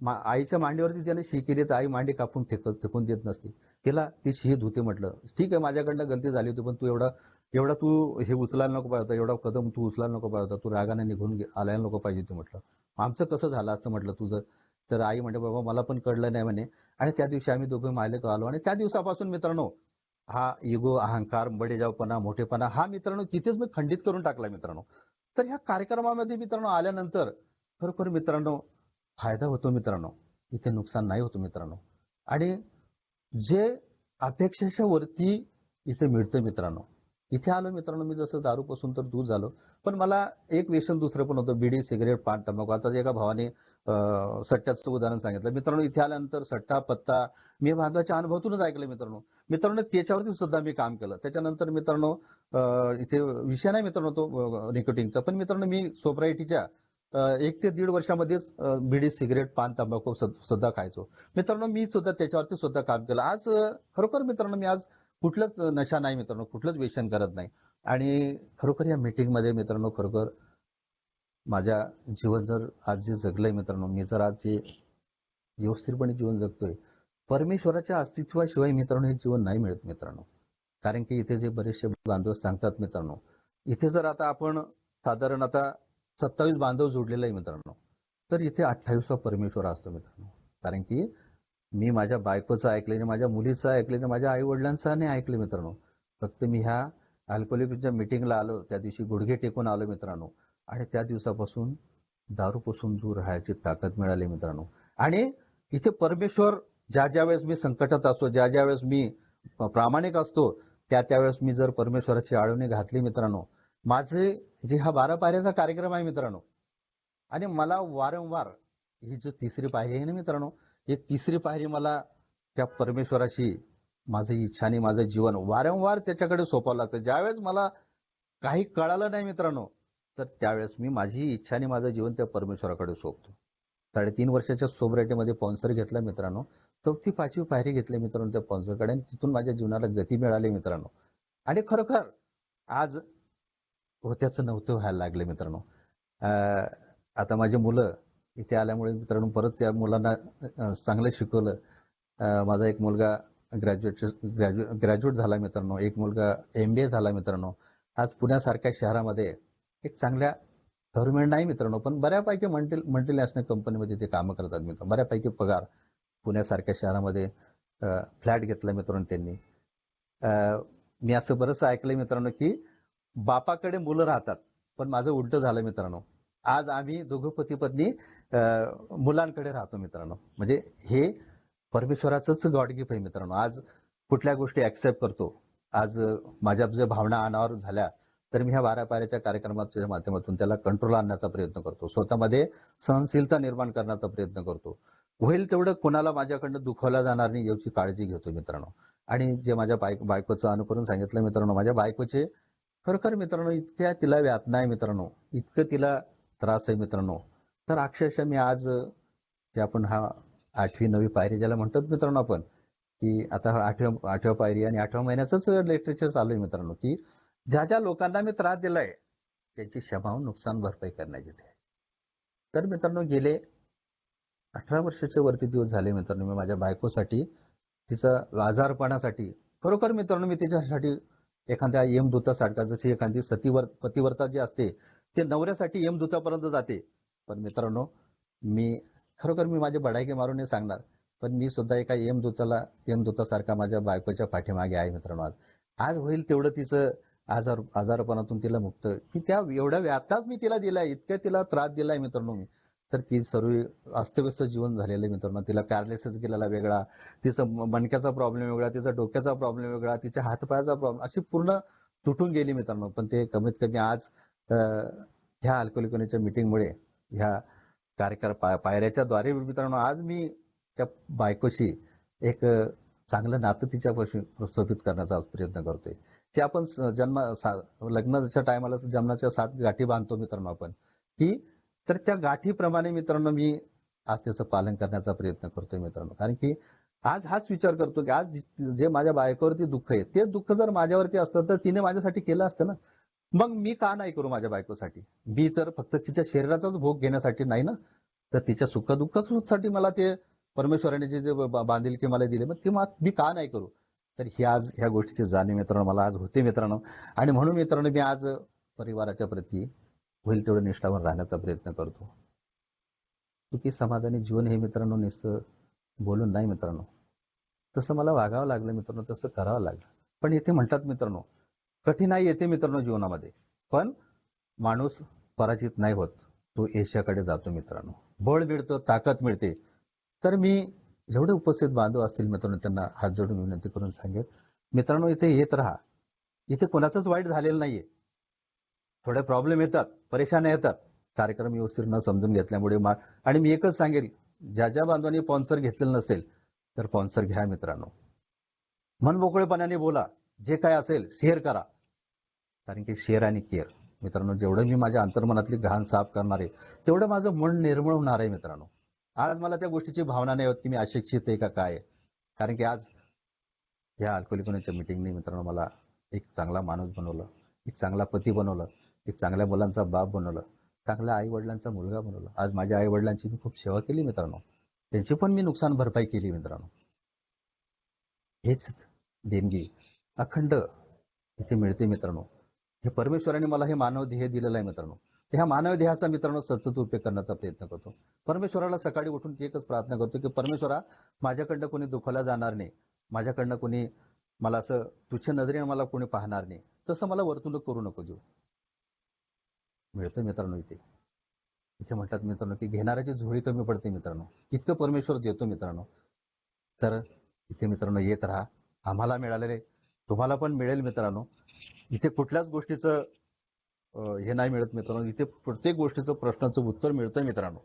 आईच्या मांडीवरती त्याने शी केली तर आई मांडी कापून फेकून देत नसती, तिला ती शी धुते. म्हटलं ठीक आहे माझ्याकडनं गलती झाली होती, पण तू एवढा तू हे उचलायला नको पाहिजे होता, एवढा कदम तू उचलायला नको पाहिजे होता, तू रागाने निघून आलायला नको पाहिजे होती. म्हटलं आमचं कसं झालं असतं म्हटलं तुझं. तर आई म्हणते बाबा मला पण कळलं नाही म्हणे. आणि त्या दिवशी आम्ही दोघं मायलेक आलो. आणि त्या दिवसापासून मित्रांनो हा इगो, अहंकार, बडेजावपणा, मोठेपणा हा मित्रांनो तिथेच मी खंडित करून टाकला मित्रांनो. तर ह्या कार्यक्रमामध्ये मित्रांनो आल्यानंतर खरोखर मित्रांनो फायदा होतो मित्रांनो, इथे नुकसान नाही होतो मित्रांनो. आणि जे अपेक्षेच्या वरती इथे मिळतं मित्रांनो. इथे आलो मित्रांनो, मी जसं दारूपासून तर दूर झालो, पण मला एक व्यसन दुसरं पण होतं, बिडी, सिगरेट, पान, तंबाखू. आता एका भावाने सट्ट्याचं उदाहरण सांगितलं मित्रांनो. इथे आल्यानंतर सट्टा, पत्ता मी बांधवाच्या अनुभवातूनच ऐकलं मित्रांनो. मित्रांनो त्याच्यावरती सुद्धा मी काम केलं. त्याच्यानंतर मित्रांनो इथे विषय नाही मित्रांनो तो निकोटिनचा, पण मित्रांनो मी सोब्रायटीच्या 1 ते 1.5 वर्षामध्येच बिडी, सिगरेट, पान, तंबाखू सुद्धा खायचो मित्रांनो. मी सुद्धा त्याच्यावरती सुद्धा काम केलं. आज खरोखर मित्रांनो मी आज कुठलंच नशा नाही मित्रांनो, कुठलंच व्यसन करत नाही. आणि खरोखर या मीटिंग मध्ये मित्रांनो खरोखर माझ्या जीवन जर आज जे जगलंय मित्रांनो, मी जर आज जे व्यवस्थितपणे जीवन जगतोय, परमेश्वराच्या अस्तित्वाशिवाय मित्रांनो हे जीवन नाही मिळत मित्रांनो. कारण की इथे जे बरेचसे बांधव सांगतात मित्रांनो, इथे जर आता आपण साधारण आता 27 बांधव जोडलेला आहे मित्रांनो, तर इथे 28वा परमेश्वर असतो मित्रांनो. कारण की मी माझ्या बायकोचं ऐकलं, माझ्या मुलीचं ऐकलं, माझ्या आई वडिलांचं नाही ऐकलं मित्रांनो. फक्त मी ह्या अल्कोहोलिकच्या मीटिंगला आलो, त्या दिवशी गुडघे टेकून आलो मित्रांनो. आणि त्या दिवसापासून दारूपासून दूर राहायची ताकद मिळाली मित्रांनो. आणि इथे परमेश्वर ज्या वेळेस मी संकटात असतो, ज्या वेळेस मी प्रामाणिक असतो, त्यावेळेस मी जर परमेश्वराची आळवणी घातली मित्रांनो, माझे जे हा 12 पायऱ्याचा कार्यक्रम आहे मित्रांनो, आणि मला वारंवार ही जो तिसरी पायरी आहे ना मित्रांनो, ही तिसरी पायरी मला त्या परमेश्वराची माझी इच्छा आणि माझं जीवन वारंवार त्याच्याकडे सोपावं लागतं. ज्यावेळेस मला काही कळालं नाही मित्रांनो, तर त्यावेळेस मी माझी इच्छा आणि माझं जीवन त्या परमेश्वराकडे सोपतो. 3.5 वर्षाच्या सोबरायटीमध्ये स्पॉन्सर घेतला मित्रांनो. चौथी पाचवी पायरी घेतली मित्रांनो त्या स्पॉन्सरकडे आणि तिथून माझ्या जीवनाला गती मिळाली मित्रांनो. आणि खरोखर आज होत्याचं नव्हतं व्हायला लागले मित्रांनो. आता माझी मुलं इथे आल्यामुळे मित्रांनो परत त्या मुलांना चांगलं शिकवलं. माझा एक मुलगा ग्रॅज्युएट झाला मित्रांनो, एक मुलगा MBA झाला मित्रांनो. आज पुण्यासारख्या शहरामध्ये एक चांगल्या गव्हर्नमेंट नाही मित्रांनो, पण बऱ्यापैकी मल्टीनॅशनल कंपनीमध्ये ते कामं करतात मित्रांनो. बऱ्यापैकी पगार पुण्यासारख्या शहरामध्ये फ्लॅट घेतला मित्रांनो त्यांनी. मी असं बरंच ऐकलंय मित्रांनो की बापाकडे मुलं राहतात, पण माझं उलट झालं मित्रांनो. आज आम्ही दोघं पती पत्नी मुलांकडे राहतो मित्रांनो. म्हणजे हे परमेश्वराचंच गॉड गिफ्ट आहे मित्रांनो. आज कुठल्या गोष्टी ऍक्सेप्ट करतो. आज माझ्या ज्या भावना अनावर झाल्या तर मी ह्या 12 पायऱ्याच्या कार्यक्रमाच्या माध्यमातून त्याला कंट्रोल आणण्याचा प्रयत्न करतो. स्वतःमध्ये सहनशीलता निर्माण करण्याचा प्रयत्न करतो. होईल तेवढं कोणाला माझ्याकडनं दुखावला जाणार नाही याची काळजी घेतो मित्रांनो. आणि जे माझ्या बायकोचं अनुकरण सांगितलं मित्रांनो, माझ्या बायकोचे खरोखर मित्रांनो इतक्या तिला व्यातना आहे मित्रांनो, इतकं तिला त्रास आहे मित्रांनो. तर अक्षरशः मी आज जे आपण हा 8वी 9वी पायरी ज्याला म्हणतात मित्रांनो आपण, की आता 8व्या पायरी आणि 8व्या महिन्याचंच लिटरेचर चालू आहे मित्रांनो, की ज्या ज्या लोकांना मी त्रास दिलाय त्यांची क्षमावून नुकसान भरपाई करण्याची आहे. तर मित्रांनो गेले 18 वर्षाच्या वरती दिवस झाले मित्रांनो मी माझ्या बायकोसाठी तिचं आजारपणासाठी खरोखर मित्रांनो मी तिच्यासाठी एखाद्या यमदूतासारखा जशी एखादी पतिव्रता जी असते ते नवऱ्यासाठी यमदूतापर्यंत जाते. पण मित्रांनो मी खरोखर मी माझे बडायके मारून नाही सांगणार, पण मी सुद्धा एका यमदूतासारखा माझ्या बायकोच्या पाठीमागे आहे मित्रांनो. आज होईल तेवढं तिचं आजारपणातून तिला मुक्त की त्या एवढ्या व्याताच मी तिला दिलाय, इतक्या तिला त्रास दिलाय मित्रांनो मी. तर ती सर्व अस्तव्यस्त जीवन झालेलं आहे मित्रांनो. तिला पॅरालिसिस गेलेला वेगळा, तिचं मणक्याचा प्रॉब्लेम वेगळा, तिचा डोक्याचा प्रॉब्लेम वेगळा, तिच्या हातपायाचा प्रॉब्लेम अशी पूर्ण तुटून गेली मित्रांनो. पण ते कमीत कमी आज ह्या अल्कोहोलिकच्या मीटिंगमुळे ह्या पायऱ्याच्या द्वारे मित्रांनो आज मी त्या बायकोशी एक चांगलं नातं तिच्यापाशी प्रस्थापित करण्याचा प्रयत्न करतोय. ते आपण लग्नाच्या टायमाला जन्माच्या 7 गाठी बांधतो मित्रांनो आपण की तर त्या गाठीप्रमाणे मित्रांनो मी आज त्याचं पालन करण्याचा प्रयत्न करतोय मित्रांनो. कारण की आज हाच विचार करतो की आज जे माझ्या बायकोवरती दुःख आहे ते दुःख जर माझ्यावरती असतं तर तिने माझ्यासाठी केलं असतं ना. मग मी का नाही करू माझ्या बायकोसाठी? मी तर फक्त तिच्या शरीराचाच भोग घेण्यासाठी नाही ना, तर तिच्या सुखासाठी मला ते परमेश्वराने जे बांधिलकी मला दिले मग ते मी का नाही करू? तर ही आज ह्या गोष्टीची जाणीव मित्रांनो मला आज होते मित्रांनो. आणि म्हणून मित्रांनो मी आज परिवाराच्या प्रती होईल तेवढं निष्ठावान राहण्याचा प्रयत्न करतो. सुखी समाधानी जीवन हे मित्रांनो नुसतं बोलून नाही मित्रांनो, तसं मला वागावं लागलं मित्रांनो, तसं करावं लागलं. पण इथे म्हणतात मित्रांनो कठीणाई येते मित्रांनो जीवनामध्ये, पण माणूस पराजित नाही होत, तो यशाकडे जातो मित्रांनो. बळ मिळतं, ताकद मिळते. तर मी जेवढे उपस्थित बांधव असतील मित्रांनो त्यांना हात जोडून विनंती करून सांगेल मित्रांनो इथे येत राहा. इथे कोणाचंच वाईट झालेलं नाहीये. थोडे प्रॉब्लेम येतात, परेशान्या येतात, कार्यक्रम व्यवस्थित न समजून घेतल्यामुळे. आणि मी एकच सांगेल, ज्या ज्या बांधवांनी स्पॉन्सर घेतलेलं नसेल तर स्पॉन्सर घ्या मित्रांनो. मनमोकळेपणाने बोला, जे काय असेल शेअर करा. कारण की शेअर आणि केअर मित्रांनो जेवढं मी माझ्या अंतर्मनातली घाण साफ करणार आहे तेवढं माझं मन निर्मळ होणार आहे मित्रांनो. आज मला त्या गोष्टीची भावना नाही होत की मी अशिक्षित आहे का काय. कारण की आज या अल्कोहोलिकच्या मीटिंगने मित्रांनो मला एक चांगला माणूस बनवलं, एक चांगला पती बनवलं, एक चांगल्या मुलांचा बाप बनवलं, चांगल्या आई वडिलांचा मुलगा बनवलं. आज माझ्या आई वडिलांची मी खूप सेवा केली मित्रांनो, त्यांची पण मी नुकसान भरपाई केली मित्रांनो. हेच देणगी अखंड इथे मिळते मित्रांनो. हे परमेश्वराने मला हे मानव ध्येय दिलेलं आहे मित्रांनो. ह्या मानव ध्येयाचा मित्रांनो सतत उपयोग करण्याचा प्रयत्न करतो. परमेश्वराला सकाळी उठून एकच प्रार्थना करतो की परमेश्वरा माझ्याकडनं कोणी दुखावला जाणार नाही, माझ्याकडनं कोणी मला असं तुच्छ नजरेने मला कोणी पाहणार नाही, तसं मला वर्तणूक करू नको देऊ. मिळतं मित्रांनो इथे म्हणतात मित्रांनो की घेणाऱ्याची झोळी कमी पडते मित्रांनो, इतकं परमेश्वर देतो मित्रांनो. तर इथे मित्रांनो येत राहा. आम्हाला मिळालेले तुम्हाला पण मिळेल मित्रांनो. इथे कुठल्याच गोष्टीचं हे नाही मिळत मित्रांनो. इथे प्रत्येक गोष्टीचं प्रश्नाचं उत्तर मिळतं मित्रांनो.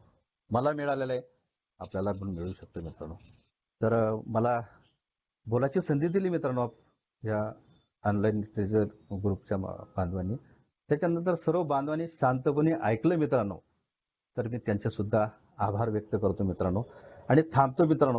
मला मिळालेलं आहे, आपल्याला पण मिळू शकतं मित्रांनो. तर मला बोलायची संधी दिली मित्रांनो या ऑनलाईन ग्रुपच्या बांधवांनी. त्याच्यानंतर सर्व बांधवांनी शांतपणे ऐकलं मित्रांनो. तर मी त्यांचे सुद्धा आभार व्यक्त करतो मित्रांनो आणि थांबतो मित्रांनो.